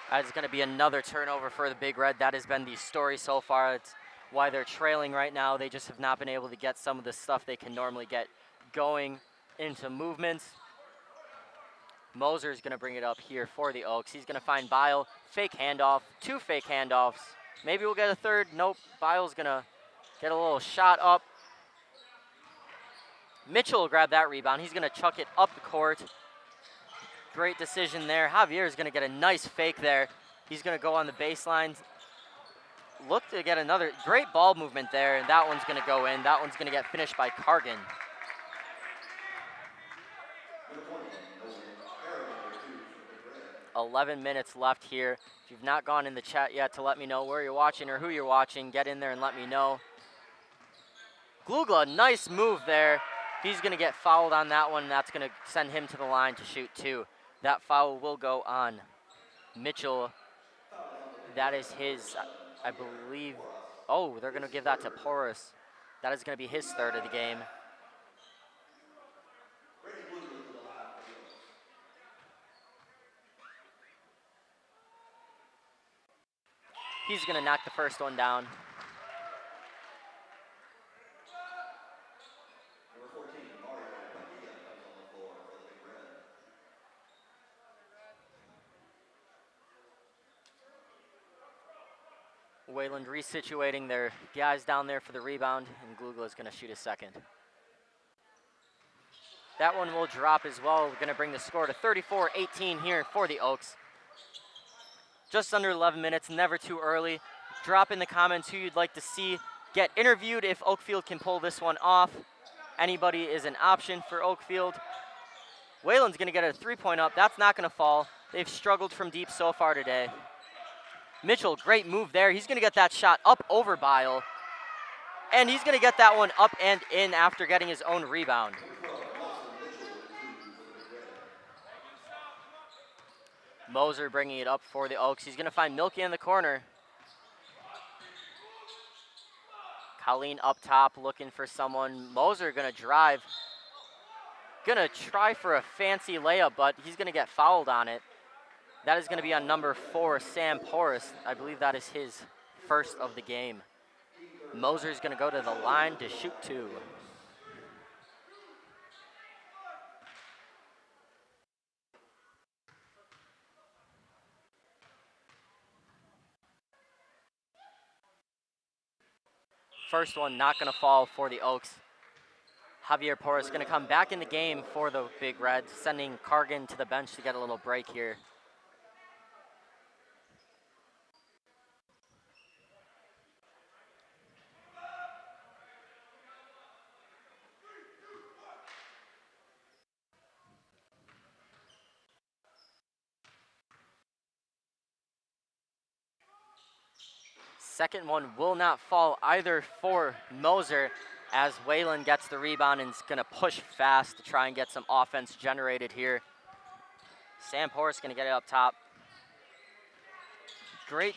That's gonna be another turnover for the Big Red. That has been the story so far. It's why they're trailing right now. They just have not been able to get some of the stuff they can normally get going into movements. Moser's gonna bring it up here for the Oaks. He's gonna find Bile, fake handoff, 2 fake handoffs. Maybe we'll get a third. Nope, Bile's gonna get a little shot up. Mitchell will grab that rebound. He's gonna chuck it up the court. Great decision there. Javier is gonna get a nice fake there. He's gonna go on the baseline. Look to get another great ball movement there, and that one's gonna go in. That one's gonna get finished by Cargan. 11 minutes left here. If you've not gone in the chat yet to let me know where you're watching or who you're watching, get in there and let me know. Glugla, nice move there. He's gonna get fouled on that one, and that's gonna send him to the line to shoot 2. That foul will go on Mitchell. That is his, I believe. Oh, they're gonna give that to Porras. That is gonna be his third of the game. He's gonna knock the first one down. Wayland resituating their guys down there for the rebound, and Glugla is gonna shoot a second. That one will drop as well. We're gonna bring the score to 34-18 here for the Oaks. Just under 11 minutes, never too early. Drop in the comments who you'd like to see get interviewed if Oakfield can pull this one off. Anybody is an option for Oakfield. Wayland's going to get a 3-point up. That's not going to fall. They've struggled from deep so far today. Mitchell, great move there. He's going to get that shot up over Bile. And he's going to get that one up and in after getting his own rebound. Moser bringing it up for the Oaks. He's going to find Milky in the corner. Colleen up top looking for someone. Moser going to drive. Going to try for a fancy layup, but he's going to get fouled on it. That is going to be on number 4, Sam Porras. I believe that is his first of the game. Moser's going to go to the line to shoot 2. First one not going to fall for the Oaks. Javier Porras going to come back in the game for the Big Reds, sending Cargan to the bench to get a little break here. Second one will not fall either for Moser as Wayland gets the rebound and is going to push fast to try and get some offense generated here. Sam Porras going to get it up top. Great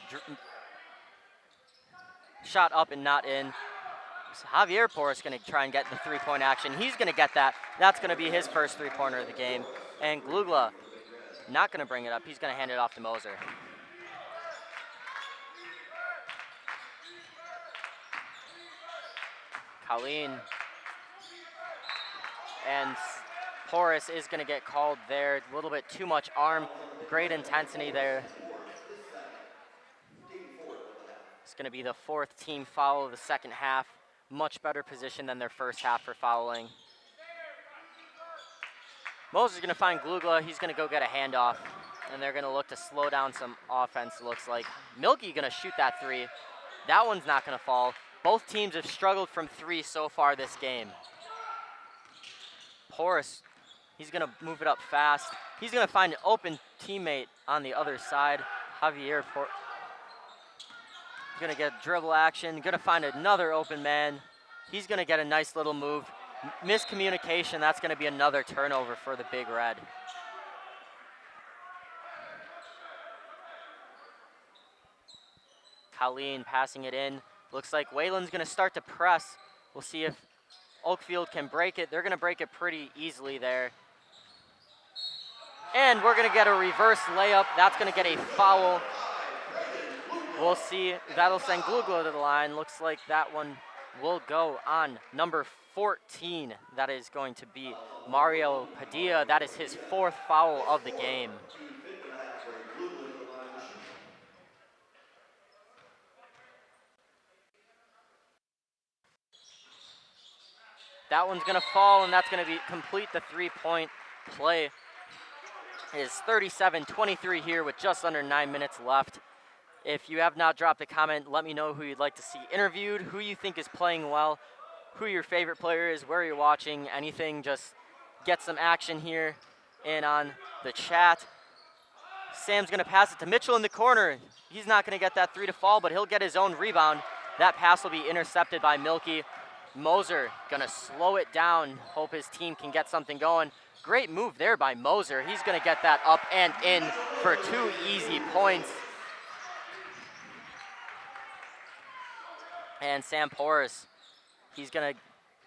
shot up and not in. So Javier Porras going to try and get the 3-point action. He's going to get that. That's going to be his first 3-pointer of the game. And Glugla not going to bring it up. He's going to hand it off to Moser. Colleen and Porras is going to get called there. A little bit too much arm. Great intensity there. It's going to be the 4th team foul of the second half. Much better position than their first half for fouling. Moser's going to find Glugla. He's going to go get a handoff, and they're going to look to slow down some offense, it looks like. Milky going to shoot that 3. That one's not going to fall. Both teams have struggled from 3 so far this game. Porras, he's going to move it up fast. He's going to find an open teammate on the other side. Javier Porras. Going to get dribble action. Going to find another open man. He's going to get a nice little move. Miscommunication, that's going to be another turnover for the Big Red. Colleen passing it in. Looks like Wayland's going to start to press. We'll see if Oakfield can break it. They're going to break it pretty easily there. And we're going to get a reverse layup. That's going to get a foul. We'll see. That'll send Glugla to the line. Looks like that one will go on number 14. That is going to be Mario Padilla. That is his 4th foul of the game. That one's going to fall, and that's going to be complete the 3-point play. It is 37-23 here with just under 9 minutes left. If you have not dropped a comment, let me know who you'd like to see interviewed, who you think is playing well, who your favorite player is, where you're watching, anything. Just get some action here in on the chat. Sam's going to pass it to Mitchell in the corner. He's not going to get that 3 to fall, but he'll get his own rebound. That pass will be intercepted by Milky. Moser gonna slow it down, hope his team can get something going. Great move there by Moser. He's gonna get that up and in for 2 easy points. And Sam Porras, he's gonna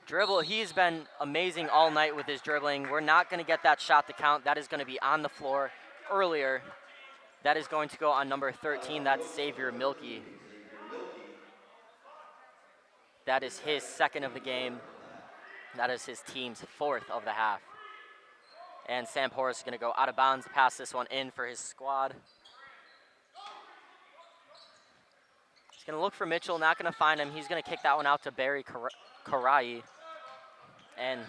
dribble. He's been amazing all night with his dribbling. We're not gonna get that shot to count. That is gonna be on the floor earlier. That is going to go on number 13, that's Xavier Milky. That is his 2nd of the game. That is his team's 4th of the half. And Sam Porras is going to go out of bounds, pass this one in for his squad. He's going to look for Mitchell, not going to find him. He's going to kick that one out to Barry Karai. And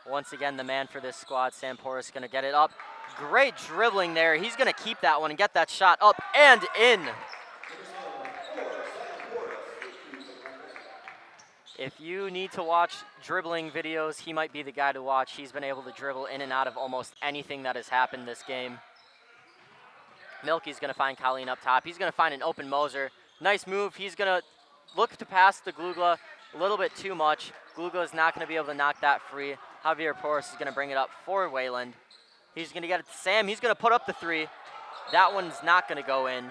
once again, the man for this squad, Sam Porras, is going to get it up. Great dribbling there. He's going to keep that one and get that shot up and in. If you need to watch dribbling videos, he might be the guy to watch. He's been able to dribble in and out of almost anything that has happened this game. Milky's going to find Colleen up top. He's going to find an open Moser. Nice move. He's going to look to pass to Glugla a little bit too much. Glugla is not going to be able to knock that free. Javier Porras is going to bring it up for Wayland. He's going to get it to Sam. He's going to put up the three. That one's not going to go in.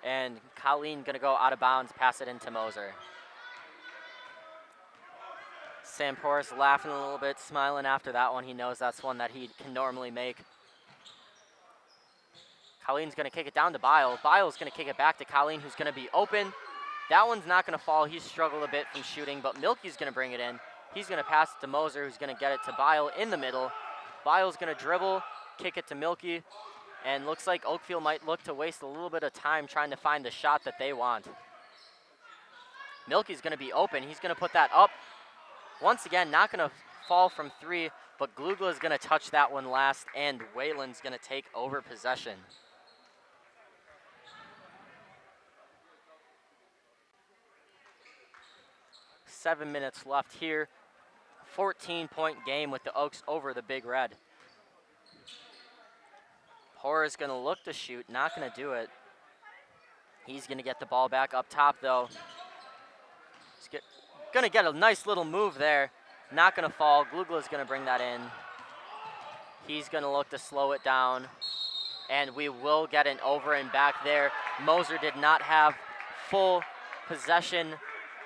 And Colleen going to go out of bounds, pass it into Moser. Sam Porras laughing a little bit, smiling after that one. He knows that's one that he can normally make. Colleen's going to kick it down to Bile. Bile's going to kick it back to Colleen, who's going to be open. That one's not going to fall. He's struggled a bit from shooting, but Milky's going to bring it in. He's going to pass it to Moser, who's going to get it to Bile in the middle. Bile's going to dribble, kick it to Milky, and looks like Oakfield might look to waste a little bit of time trying to find the shot that they want. Milky's going to be open. He's going to put that up. Once again, not going to fall from three, but Glugla is going to touch that one last, and Wayland's going to take over possession. .7 minutes left here. 14-point game with the Oaks over the Big Red. Porras going to look to shoot, not going to do it. He's going to get the ball back up top, though. He's going to get a nice little move there. Not going to fall. Glugla's going to bring that in. He's going to look to slow it down. And we will get an over and back there. Moser did not have full possession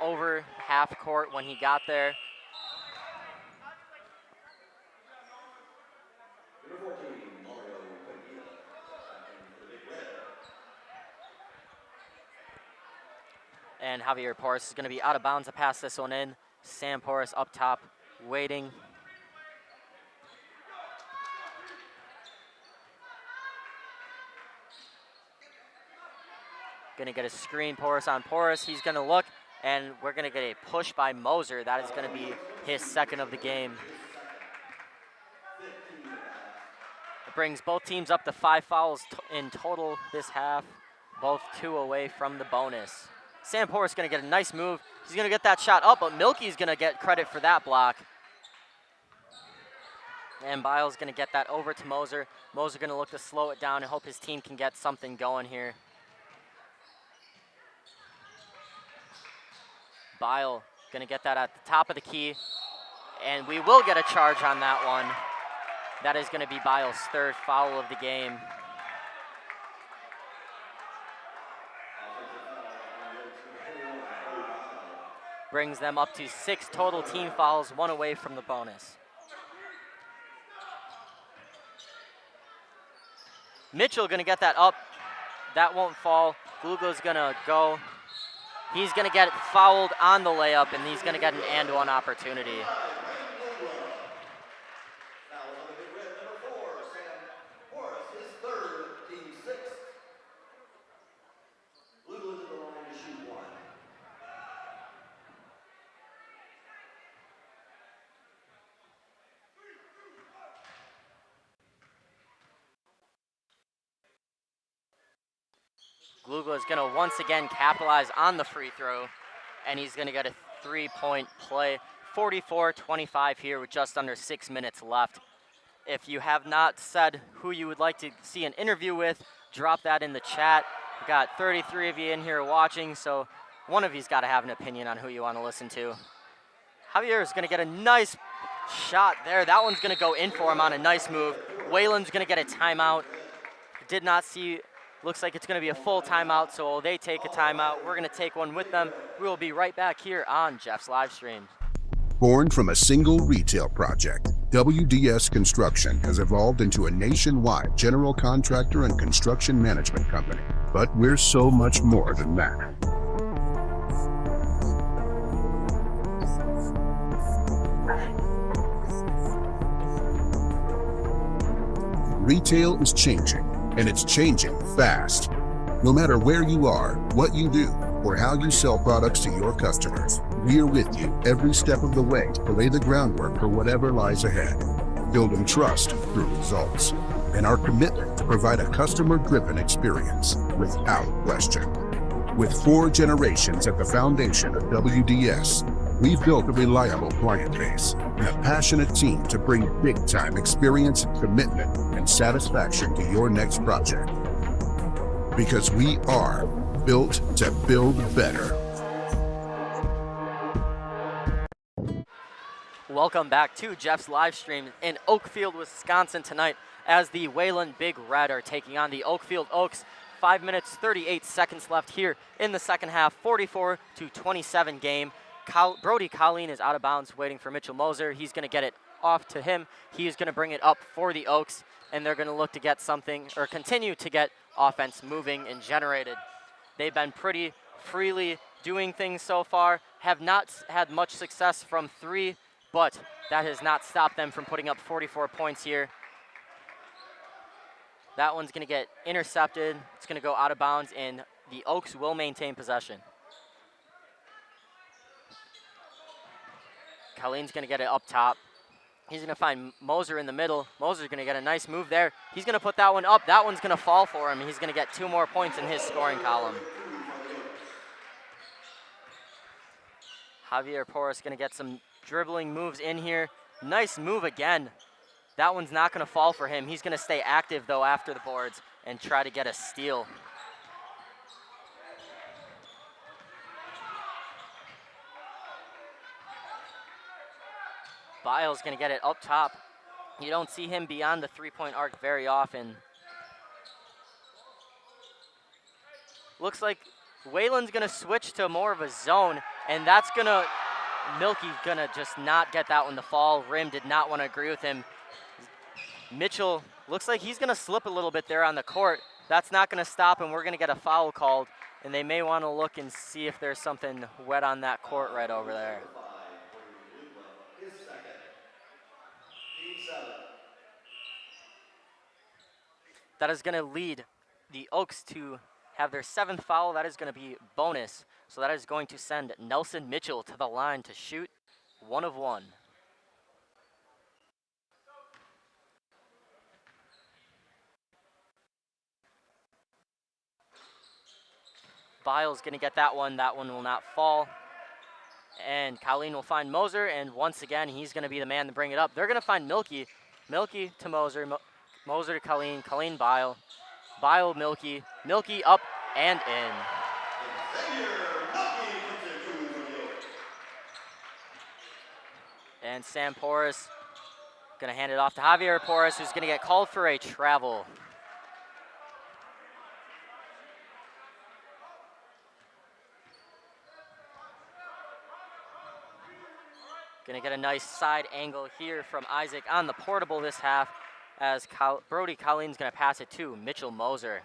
over half court when he got there. And Javier Porras is going to be out of bounds to pass this one in. Sam Porras up top, waiting. Going to get a screen, Porras on Porras. He's going to look, and we're going to get a push by Moser. That is going to be his second of the game. It brings both teams up to 5 fouls in total this half, both 2 away from the bonus. Sam Porras is going to get a nice move. He's going to get that shot up, but Milky's going to get credit for that block. And Bile's going to get that over to Moser. Moser going to look to slow it down and hope his team can get something going here. Bile going to get that at the top of the key. And we will get a charge on that one. That is going to be Bile's 3rd foul of the game. Brings them up to 6 total team fouls, 1 away from the bonus. Mitchell going to get that up. That won't fall. Glugla's going to go. He's going to get fouled on the layup, and he's going to get an and-one opportunity. Glugla is going to once again capitalize on the free throw, and he's going to get a 3-point play. 44-25 here with just under 6 minutes left. If you have not said who you would like to see an interview with, drop that in the chat. We've got 33 of you in here watching, so one of you's got to have an opinion on who you want to listen to. Javier is going to get a nice shot there. That one's going to go in for him on a nice move. Wayland's going to get a timeout. Did not see... Looks like it's going to be a full timeout, so they take a timeout. We're going to take one with them. We will be right back here on Jeff's live stream. Born from a single retail project, WDS Construction has evolved into a nationwide general contractor and construction management company. But we're so much more than that. Retail is changing, and it's changing fast. No matter where you are, what you do, or how you sell products to your customers, We are with you every step of the way to lay the groundwork for whatever lies ahead. Building trust through results. And our commitment to provide a customer-driven experience without question. With 4 generations at the foundation of WDS, we've built a reliable client base and a passionate team to bring big-time experience, commitment, and satisfaction to your next project. Because we are built to build better. Welcome back to Jeff's live stream in Oakfield, Wisconsin tonight as the Wayland Big Red are taking on the Oakfield Oaks. 5 minutes, 38 seconds left here in the second half, 44-27 game. Brody Colleen is out of bounds waiting for Mitchell Moser. He's going to get it off to him. He is going to bring it up for the Oaks, and they're going to look to get something or continue to get offense moving and generated. They've been pretty freely doing things so far, have not had much success from 3, but that has not stopped them from putting up 44 points here. That one's going to get intercepted. It's going to go out of bounds, and the Oaks will maintain possession. Colleen's going to get it up top. He's going to find Moser in the middle. Moser's going to get a nice move there. He's going to put that one up. That one's going to fall for him. He's going to get 2 more points in his scoring column. Javier Porras going to get some dribbling moves in here. Nice move again. That one's not going to fall for him. He's going to stay active, though, after the boards and try to get a steal. Biles going to get it up top. You don't see him beyond the 3-point arc very often. Looks like Wayland's going to switch to more of a zone, and that's going to, Milky's going to just not get that one to fall. Rim did not want to agree with him. Mitchell looks like he's going to slip a little bit there on the court. That's not going to stop him. We're going to get a foul called, and they may want to look and see if there's something wet on that court right over there. That is going to lead the Oaks to have their 7th foul. That is going to be bonus. So that is going to send Nelson Mitchell to the line to shoot 1 of 1. Biles going to get that one. That one will not fall. And Colleen will find Moser, and once again, he's going to be the man to bring it up. They're going to find Milky. Milky to Moser. Moser to Colleen. Colleen Bile. Bile Milky. Milky up and in. And Sam Porras going to hand it off to Javier Porras, who's going to get called for a travel. Going to get a nice side angle here from Isaac on the portable this half as Brody Colleen's going to pass it to Mitchell Moser.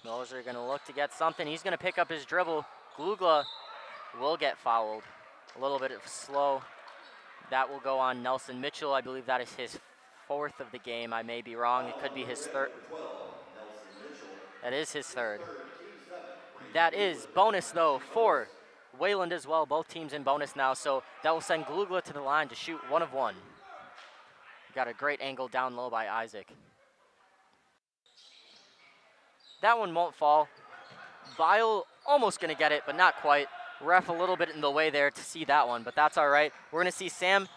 Moser going to look to get something. He's going to pick up his dribble. Glugla will get fouled. A little bit of slow. That will go on Nelson Mitchell. I believe that is his 4th of the game. I may be wrong. It could be his 3rd. That is his 3rd. That is bonus, though, for Wayland as well. Both teams in bonus now, so that will send Glugla to the line to shoot 1 of 1. Got a great angle down low by Isaac. That one won't fall. Bile almost going to get it, but not quite. Ref a little bit in the way there to see that one, but that's all right. We're going to see Sam.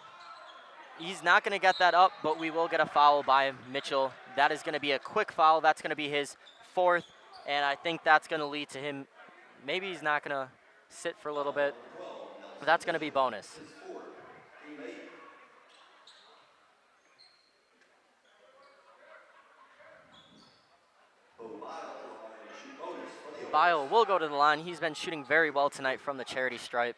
He's not going to get that up, but we will get a foul by Mitchell. That is going to be a quick foul. That's going to be his 4th. And I think that's going to lead to him. Maybe he's not going to sit for a little bit. But that's going to be bonus. Bile will go to the line. He's been shooting very well tonight from the charity stripe.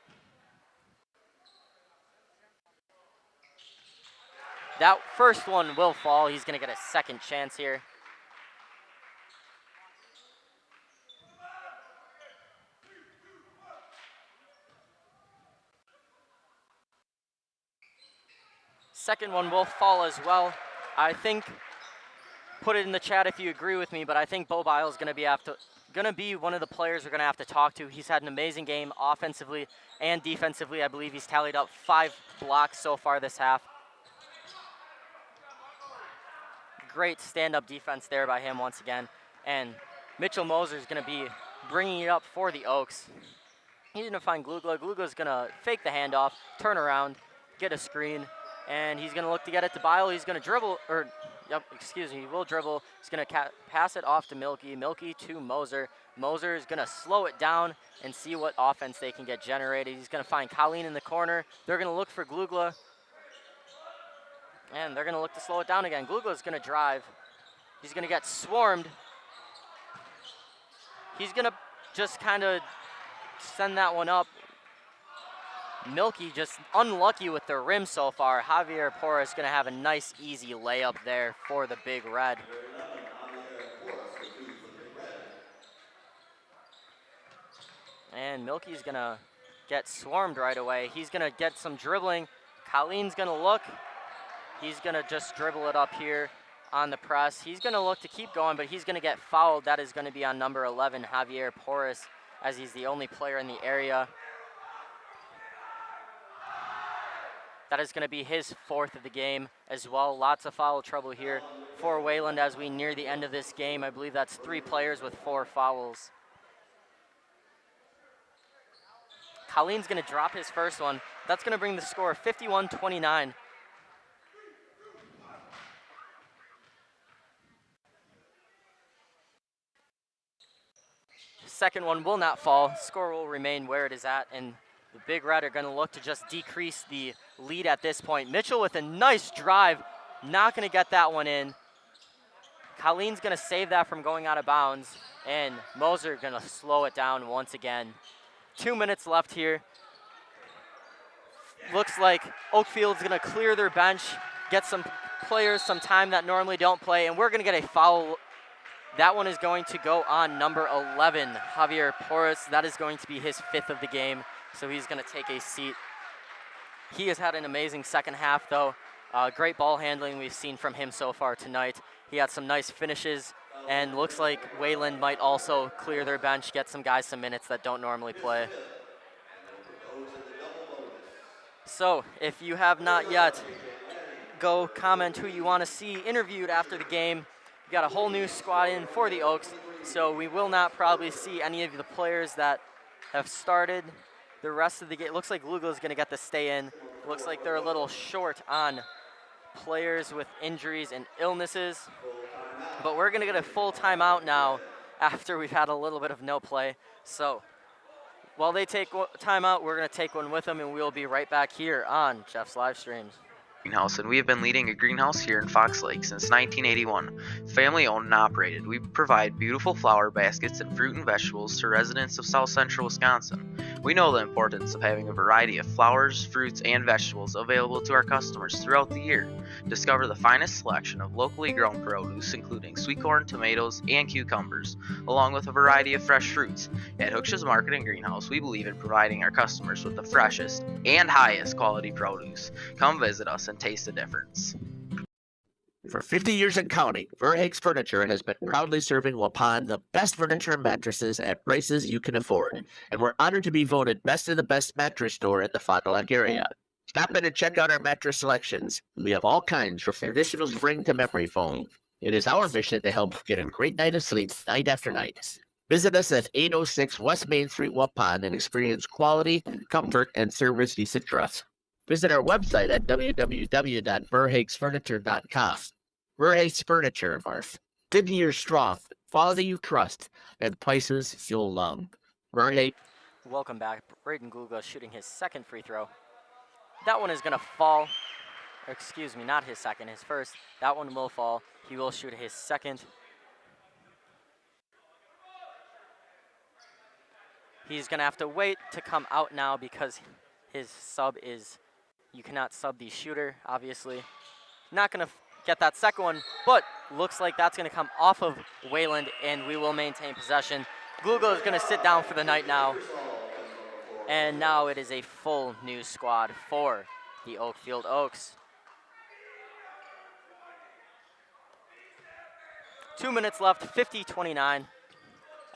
That first one will fall. He's going to get a second chance here. Second one will fall as well. I think put it in the chat if you agree with me, but I think Bo Bile is going to be one of the players we're going to have to talk to. He's had an amazing game offensively and defensively. I believe he's tallied up 5 blocks so far this half. Great stand-up defense there by him once again. And Mitchell Moser is going to be bringing it up for the Oaks. He's going to find Glugla. Glugla's going to fake the handoff, turn around, get a screen, and he's going to look to get it to Bile. He's going to dribble, he will dribble. He's going to pass it off to Milky. Milky to Moser. Moser is going to slow it down and see what offense they can get generated. He's going to find Colleen in the corner. They're going to look for Glugla. And they're going to look to slow it down again. Glugla's going to drive. He's going to get swarmed. He's going to just kind of send that one up. Milky just unlucky with the rim so far. Javier Porras going to have a nice, easy layup there for the Big Red. And Milky's going to get swarmed right away. He's going to get some dribbling. Colleen's going to look. He's going to just dribble it up here on the press. He's going to look to keep going, but he's going to get fouled. That is going to be on number 11, Javier Porras, as he's the only player in the area. That is going to be his 4th of the game as well. Lots of foul trouble here for Wayland as we near the end of this game. I believe that's 3 players with 4 fouls. Colleen's going to drop his first one. That's going to bring the score 51-29. Second one will not fall. Score will remain where it is at, and the Big Red are going to look to just decrease the lead at this point. Mitchell with a nice drive, not going to get that one in. Colleen's going to save that from going out of bounds, and Moser going to slow it down once again. 2 minutes left here. Looks like Oakfield's going to clear their bench, get some players some time that normally don't play, and we're going to get a foul. That one is going to go on number 11, Javier Porras. That is going to be his 5th of the game, so he's going to take a seat. He has had an amazing second half, though. Great ball handling we've seen from him so far tonight. He had some nice finishes, and looks like Wayland might also clear their bench, get some guys some minutes that don't normally play. So, if you have not yet, go comment who you want to see interviewed after the game. We got a whole new squad in for the Oaks, so we will not probably see any of the players that have started the rest of the game. Looks like Lugo is going to get the stay in. Looks like they're a little short on players with injuries and illnesses. But we're going to get a full timeout now after we've had a little bit of no play. So while they take timeout, we're going to take one with them, and we'll be right back here on Jeff's Live Streams. Greenhouse, and we have been leading a greenhouse here in Fox Lake since 1981. Family owned and operated, we provide beautiful flower baskets and fruit and vegetables to residents of South Central Wisconsin. We know the importance of having a variety of flowers, fruits, and vegetables available to our customers throughout the year. Discover the finest selection of locally grown produce, including sweet corn, tomatoes, and cucumbers, along with a variety of fresh fruits. At Hooksha's Market and Greenhouse, we believe in providing our customers with the freshest and highest quality produce. Come visit us and taste the difference. For 50 years and counting, Verhaeg's Furniture has been proudly serving Waupun the best furniture and mattresses at prices you can afford. And we're honored to be voted best of the best mattress store in the Fond du Lac area. Stop in and check out our mattress selections. We have all kinds from traditional spring to memory foam. It is our mission to help get a great night of sleep night after night. Visit us at 806 West Main Street, Waupun, and experience quality, comfort, and service you should trust. Visit our website at www.verhaegsfurniture.com. Verhaeg's Furniture, Marth. 50 years strong, quality you trust, and prices you'll love. Verhaeg. Welcome back. Braden Gluga shooting his second free throw. That one is going to fall. Or excuse me, not his second, his first. That one will fall. He will shoot his second. He's going to have to wait to come out now because his sub is, you cannot sub the shooter, obviously. Not going to get that second one, but looks like that's going to come off of Wayland, and we will maintain possession. Glugo is going to sit down for the night now. And now it is a full new squad for the Oakfield Oaks. 2 minutes left, 50-29.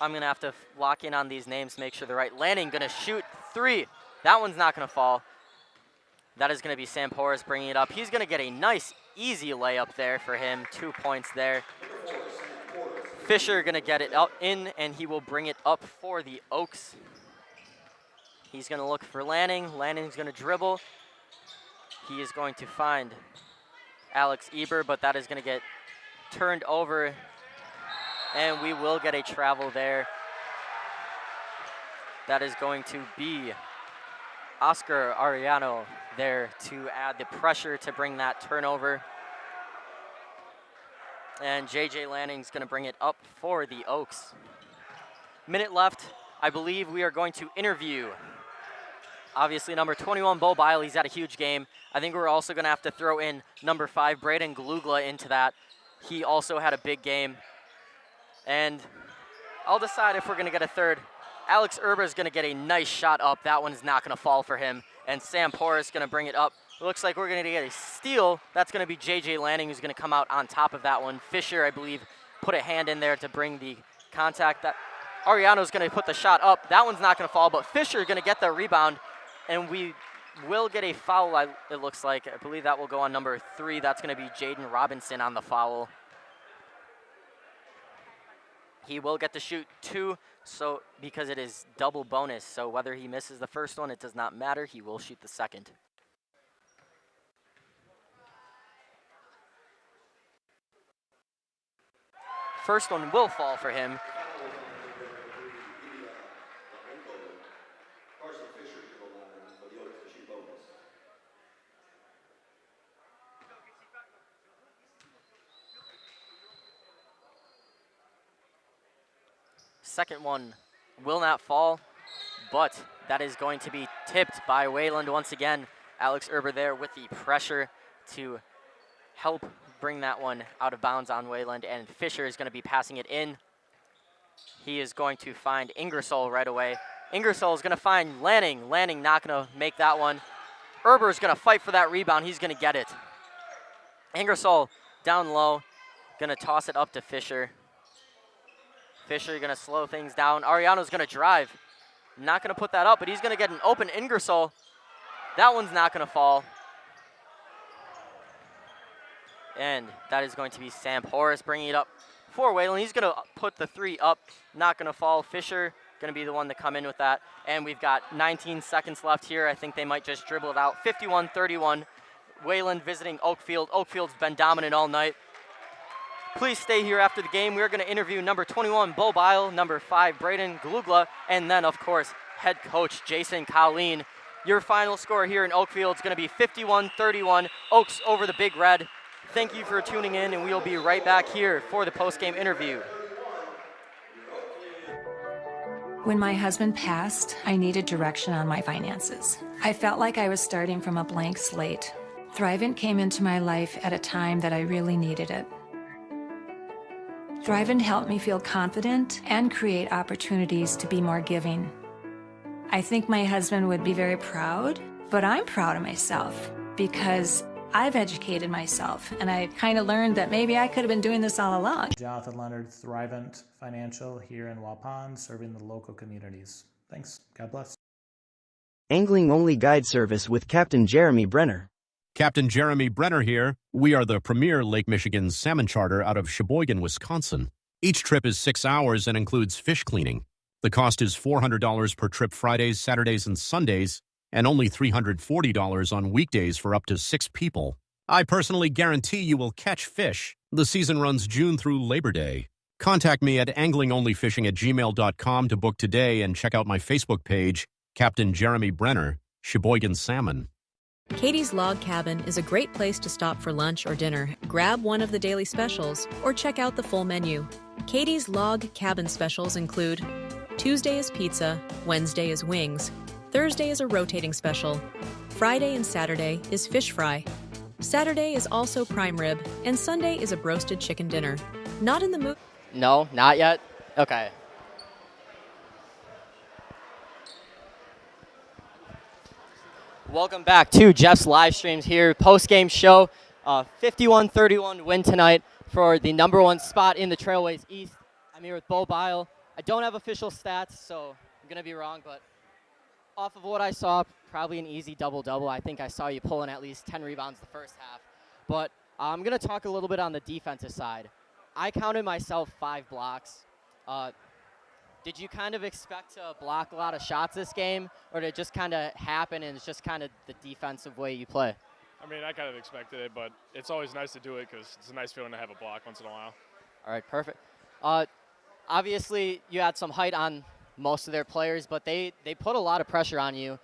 I'm going to have to lock in on these names to make sure they're right. Lanning going to shoot 3. That one's not going to fall. That is going to be Sam Porras bringing it up. He's going to get a nice, easy layup there for him. 2 points there. Fisher going to get it up in, and he will bring it up for the Oaks. He's going to look for Lanning. Lanning's going to dribble. He is going to find Alex Eber, but that is going to get turned over, and we will get a travel there. That is going to be Oscar Arellano there to add the pressure to bring that turnover. And J.J. Lanning's going to bring it up for the Oaks. Minute left. I believe we are going to interview, obviously, number 21, Bo Bile. He's had a huge game. I think we're also going to have to throw in number 5, Braden Glugla, into that. He also had a big game. And I'll decide if we're going to get a third. Alex Erber is going to get a nice shot up. That one's not going to fall for him. And Sam Porras is going to bring it up. It looks like we're going to get a steal. That's going to be J.J. Lanning, who's going to come out on top of that one. Fisher, I believe, put a hand in there to bring the contact. That Ariano's going to put the shot up. That one's not going to fall, but Fisher is going to get the rebound. And we will get a foul, it looks like. I believe that will go on number 3. That's going to be Jaden Robinson on the foul. He will get to shoot 2, so because it is double bonus. So whether he misses the first one, it does not matter. He will shoot the second. First one will fall for him. Second one will not fall, but that is going to be tipped by Wayland once again. Alex Erber there with the pressure to help bring that one out of bounds on Wayland, and Fisher is going to be passing it in. He is going to find Ingersoll right away. Ingersoll is going to find Lanning. Lanning not going to make that one. Erber is going to fight for that rebound. He's going to get it. Ingersoll down low, going to toss it up to Fisher. Fisher going to slow things down. Ariano's going to drive. Not going to put that up, but he's going to get an open Ingersoll. That one's not going to fall. And that is going to be Sam Porras bringing it up for Wayland. He's going to put the 3 up. Not going to fall. Fisher going to be the one to come in with that. And we've got 19 seconds left here. I think they might just dribble it out. 51-31. Wayland visiting Oakfield. Oakfield's been dominant all night. Please stay here after the game. We're going to interview number 21, Bo Bile, number 5, Braden Glugla, and then, of course, head coach Jason Colleen. Your final score here in Oakfield is going to be 51-31, Oaks over the Big Red. Thank you for tuning in, and we'll be right back here for the post-game interview. When my husband passed, I needed direction on my finances. I felt like I was starting from a blank slate. Thrivent came into my life at a time that I really needed it. Thrivent helped me feel confident and create opportunities to be more giving. I think my husband would be very proud, but I'm proud of myself because I've educated myself, and I kind of learned that maybe I could have been doing this all along. Jonathan Leonard, Thrivent Financial here in Waupun, serving the local communities. Thanks. God bless. Angling Only Guide Service with Captain Jeremy Brenner. Captain Jeremy Brenner here. We are the premier Lake Michigan salmon charter out of Sheboygan, Wisconsin. Each trip is 6 hours and includes fish cleaning. The cost is $400 per trip Fridays, Saturdays, and Sundays, and only $340 on weekdays for up to 6 people. I personally guarantee you will catch fish. The season runs June through Labor Day. Contact me at anglingonlyfishing@gmail.com to book today and check out my Facebook page, Captain Jeremy Brenner, Sheboygan Salmon. Katie's Log Cabin is a great place to stop for lunch or dinner. Grab one of the daily specials or check out the full menu. Katie's Log Cabin specials include Tuesday is pizza, Wednesday is wings, Thursday is a rotating special, Friday and Saturday is fish fry, Saturday is also prime rib, and Sunday is a broasted chicken dinner. Not in the mood? No, not yet? Okay. Welcome back to Jeff's live streams here, post-game show. 51-31 win tonight for the #1 spot in the Trailways East. I'm here with Bo Bile. I don't have official stats, so I'm going to be wrong, but off of what I saw, probably an easy double-double. I think I saw you pulling at least 10 rebounds the first half. But I'm going to talk a little bit on the defensive side. I counted myself 5 blocks. Did you kind of expect to block a lot of shots this game, or did it just kind of happen and it's just kind of the defensive way you play? I mean, I kind of expected it, but it's always nice to do it because it's a nice feeling to have a block once in a while. All right, perfect. Obviously, you had some height on most of their players, but they put a lot of pressure on you.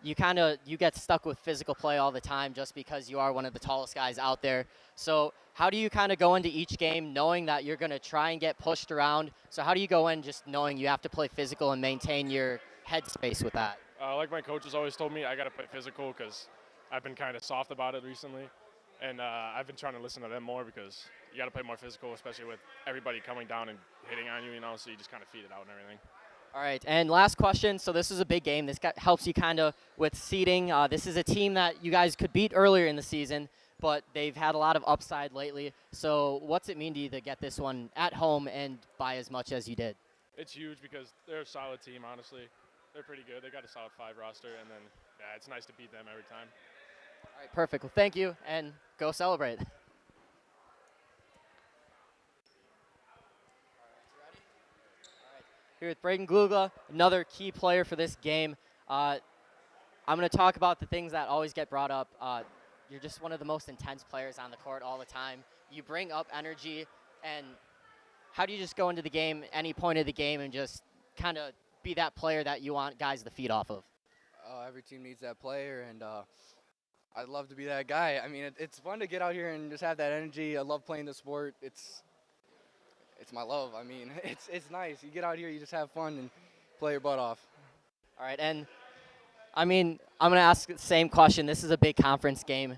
You get stuck with physical play all the time just because you are one of the tallest guys out there. So how do you kind of go into each game knowing that you're going to try and get pushed around? So how do you go in just knowing you have to play physical and maintain your headspace with that? Like my coaches always told me, I got to play physical because I've been kind of soft about it recently. And I've been trying to listen to them more because you got to play more physical, especially with everybody coming down and hitting on you, so you just kind of feed it out and everything. All right, and last question. So this is a big game. This helps you kind of with seeding. This is a team that you guys could beat earlier in the season, but they've had a lot of upside lately. So what's it mean to you to get this one at home and by as much as you did? It's huge because they're a solid team, honestly. They're pretty good. They got a solid 5 roster, and then, yeah, it's nice to beat them every time. All right, perfect. Well, thank you, and go celebrate. Here with Braden Glugla, another key player for this game. I'm going to talk about the things that always get brought up. You're just one of the most intense players on the court all the time. You bring up energy, and how do you just go into the game, any point of the game, and just kind of be that player that you want guys to feed off of? Every team needs that player, and I'd love to be that guy. I mean, it's fun to get out here and just have that energy. I love playing the sport. It's my love. I mean, it's nice. You get out here, you just have fun and play your butt off. All right, and I mean, I'm going to ask the same question. This is a big conference game.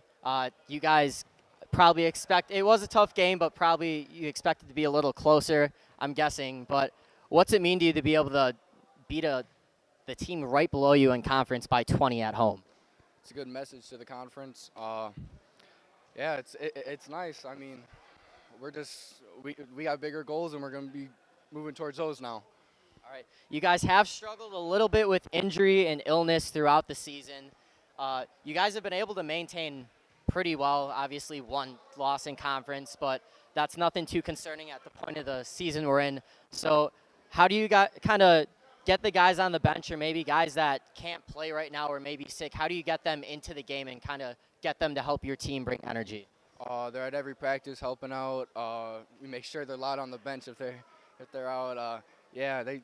You guys probably expect, it was a tough game, but probably you expect it to be a little closer, I'm guessing. But what's it mean to you to be able to beat the team right below you in conference by 20 at home? It's a good message to the conference. Yeah, it's nice. I mean, we got bigger goals, and we're going to be moving towards those now. All right. You guys have struggled a little bit with injury and illness throughout the season. You guys have been able to maintain pretty well. Obviously, one loss in conference, but that's nothing too concerning at the point of the season we're in. So how do you kind of get the guys on the bench, or maybe guys that can't play right now or maybe sick? How do you get them into the game and kind of get them to help your team bring energy? They're at every practice helping out. We make sure they're loud on the bench if they're out. Yeah, they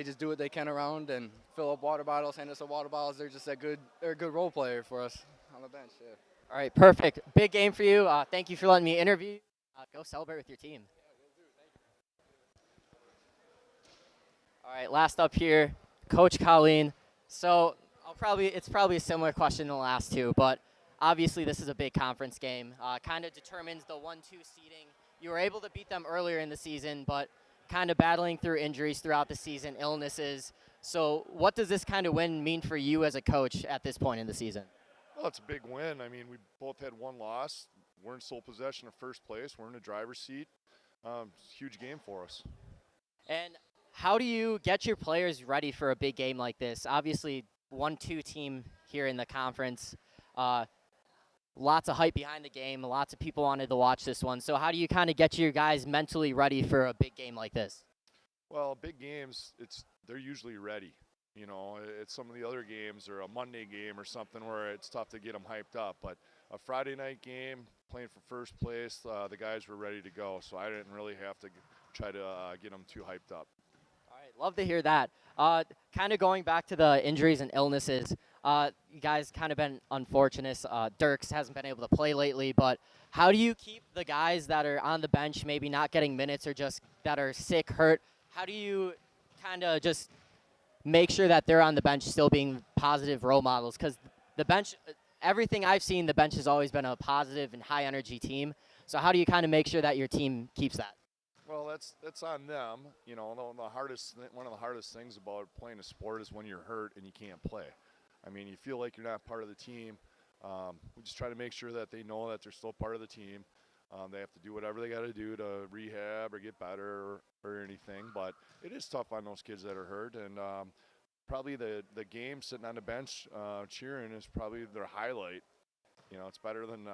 just do what they can around and fill up water bottles, hand us some water bottles. They're just they're a good role player for us on the bench. Yeah. All right, perfect. Big game for you. Thank you for letting me interview. Go celebrate with your team. All right, last up here, Coach Colleen. So it's probably a similar question to the last two, but obviously this is a big conference game. Kind of determines the 1-2 seeding. You were able to beat them earlier in the season, but kind of battling through injuries throughout the season, illnesses. So what does this kind of win mean for you as a coach at this point in the season? Well, it's a big win. I mean, we both had one loss. We're in sole possession of first place. We're in the driver's seat. It's a huge game for us. And how do you get your players ready for a big game like this? Obviously, 1-2 team here in the conference. Lots of hype behind the game. Lots of people wanted to watch this one. So how do you kind of get your guys mentally ready for a big game like this? Well, big games, they're usually ready. It's some of the other games or a Monday game or something where it's tough to get them hyped up. But a Friday night game, playing for first place, the guys were ready to go. So I didn't really have to try to get them too hyped up. All right, love to hear that. Kind of going back to the injuries and illnesses, you guys kind of been unfortunate. Dirks hasn't been able to play lately, but how do you keep the guys that are on the bench maybe not getting minutes or just that are sick, hurt? How do you kind of just make sure that they're on the bench still being positive role models? Because the bench, everything I've seen, the bench has always been a positive and high energy team. So how do you kind of make sure that your team keeps that? Well, that's on them. One of the hardest things about playing a sport is when you're hurt and you can't play. I mean, you feel like you're not part of the team. We just try to make sure that they know that they're still part of the team. They have to do whatever they got to do to rehab or get better or anything. But it is tough on those kids that are hurt. And probably the game sitting on the bench cheering is probably their highlight. You know, it's better than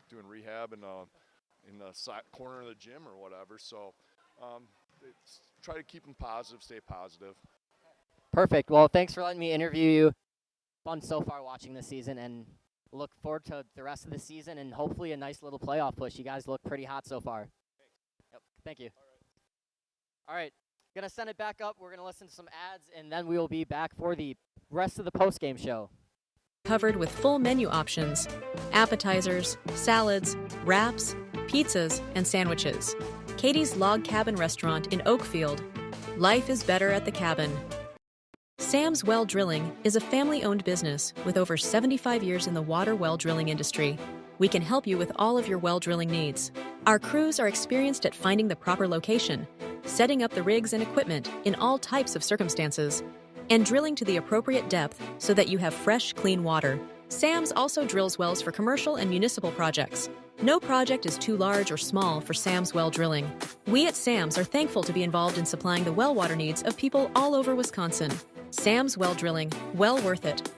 doing rehab in the side corner of the gym or whatever. So try to keep them positive, stay positive. Perfect. Well, thanks for letting me interview you. Fun so far watching this season, and look forward to the rest of the season and hopefully a nice little playoff push. You guys look pretty hot so far. Yep. Thank you. All right. Going to send it back up. We're going to listen to some ads, and then we will be back for the rest of the post-game show. Covered with full menu options, appetizers, salads, wraps, pizzas, and sandwiches. Katie's Log Cabin Restaurant in Oakfield. Life is better at the cabin. Sam's Well Drilling is a family-owned business with over 75 years in the water well drilling industry. We can help you with all of your well drilling needs. Our crews are experienced at finding the proper location, setting up the rigs and equipment in all types of circumstances, and drilling to the appropriate depth so that you have fresh, clean water. Sam's also drills wells for commercial and municipal projects. No project is too large or small for Sam's Well Drilling. We at Sam's are thankful to be involved in supplying the well water needs of people all over Wisconsin. Sam's Well Drilling, well worth it.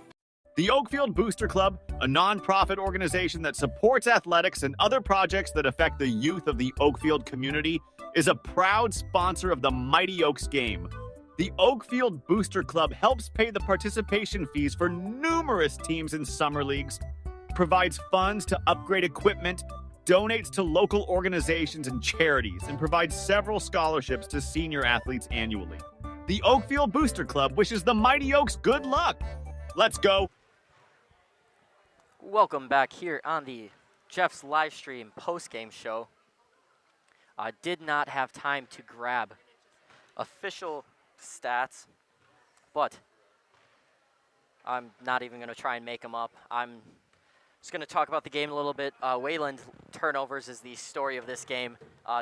The Oakfield Booster Club, a nonprofit organization that supports athletics and other projects that affect the youth of the Oakfield community, is a proud sponsor of the Mighty Oaks game. The Oakfield Booster Club helps pay the participation fees for numerous teams in summer leagues, provides funds to upgrade equipment, donates to local organizations and charities, and provides several scholarships to senior athletes annually. The Oakfield Booster Club wishes the Mighty Oaks good luck. Let's go. Welcome back here on the Jeff's live stream post-game show. I did not have time to grab official stats, but I'm not even going to try and make them up. I'm just going to talk about the game a little bit. Wayland turnovers is the story of this game.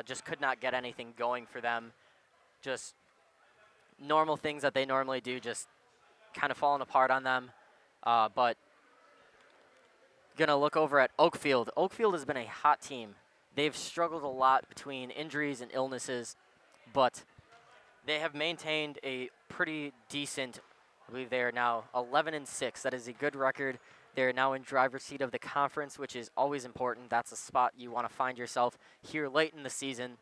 Just could not get anything going for them. Just normal things that they normally do, just kind of falling apart on them. But going to look over at Oakfield. Oakfield has been a hot team. They've struggled a lot between injuries and illnesses, but they have maintained a pretty decent, I believe they are now 11-6. That is a good record. They're now in driver's seat of the conference, which is always important. That's a spot you want to find yourself here late in the season.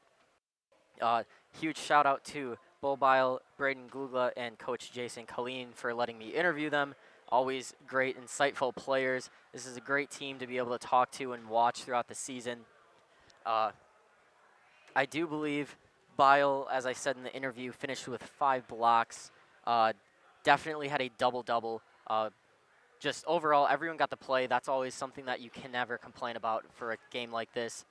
Huge shout out to Bo Bile, Braden Glugla, and Coach Jason Colleen for letting me interview them. Always great, insightful players. This is a great team to be able to talk to and watch throughout the season. I do believe Bile, as I said in the interview, finished with 5 blocks. Definitely had a double-double. Just overall, everyone got to play. That's always something that you can never complain about for a game like this.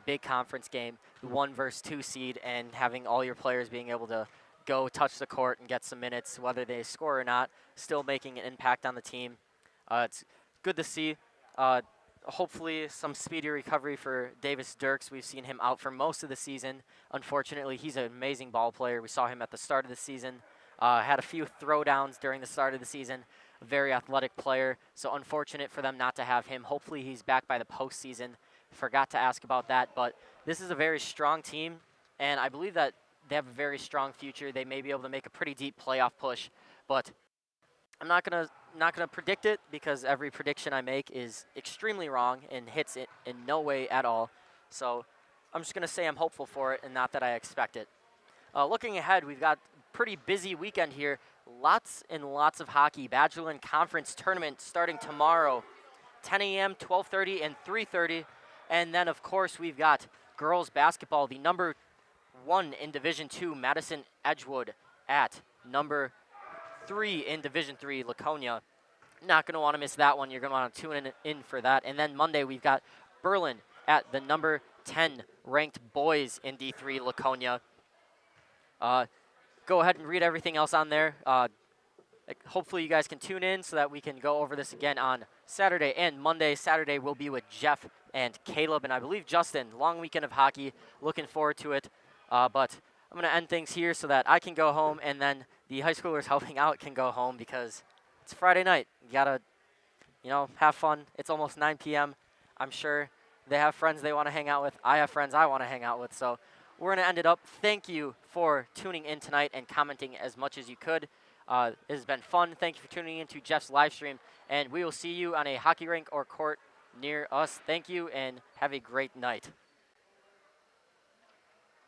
Big conference game, 1 versus 2 seed, and having all your players being able to go touch the court and get some minutes, whether they score or not, still making an impact on the team. It's good to see. Hopefully some speedy recovery for Davis Dirks. We've seen him out for most of the season. Unfortunately, he's an amazing ball player. We saw him at the start of the season. Had a few throwdowns during the start of the season. A very athletic player, so unfortunate for them not to have him. Hopefully he's back by the postseason. Forgot to ask about that, but this is a very strong team, and I believe that they have a very strong future. They may be able to make a pretty deep playoff push, but I'm not gonna predict it because every prediction I make is extremely wrong and hits it in no way at all. So I'm just gonna say I'm hopeful for it and not that I expect it. Looking ahead, we've got a pretty busy weekend here. Lots and lots of hockey. Badgerland Conference Tournament starting tomorrow, 10 a.m., 12:30, and 3:30. And then, of course, we've got girls basketball, the number 1 in Division II, Madison Edgewood, at number 3 in Division III, Laconia. Not going to want to miss that one. You're going to want to tune in for that. And then Monday, we've got Berlin at the number 10 ranked boys in D3, Laconia. Go ahead and read everything else on there. Hopefully you guys can tune in so that we can go over this again on Saturday and Monday. Saturday will be with Jeff and Caleb and I believe Justin. Long weekend of hockey. Looking forward to it. But I'm going to end things here so that I can go home and then the high schoolers helping out can go home because it's Friday night. You got to, have fun. It's almost 9 p.m. I'm sure They have friends they want to hang out with. I have friends I want to hang out with. So we're going to end it up. Thank you for tuning in tonight and commenting as much as you could. It has been fun. Thank you for tuning in to Jeff's live stream, and we will see you on a hockey rink or court near us. Thank you, and have a great night.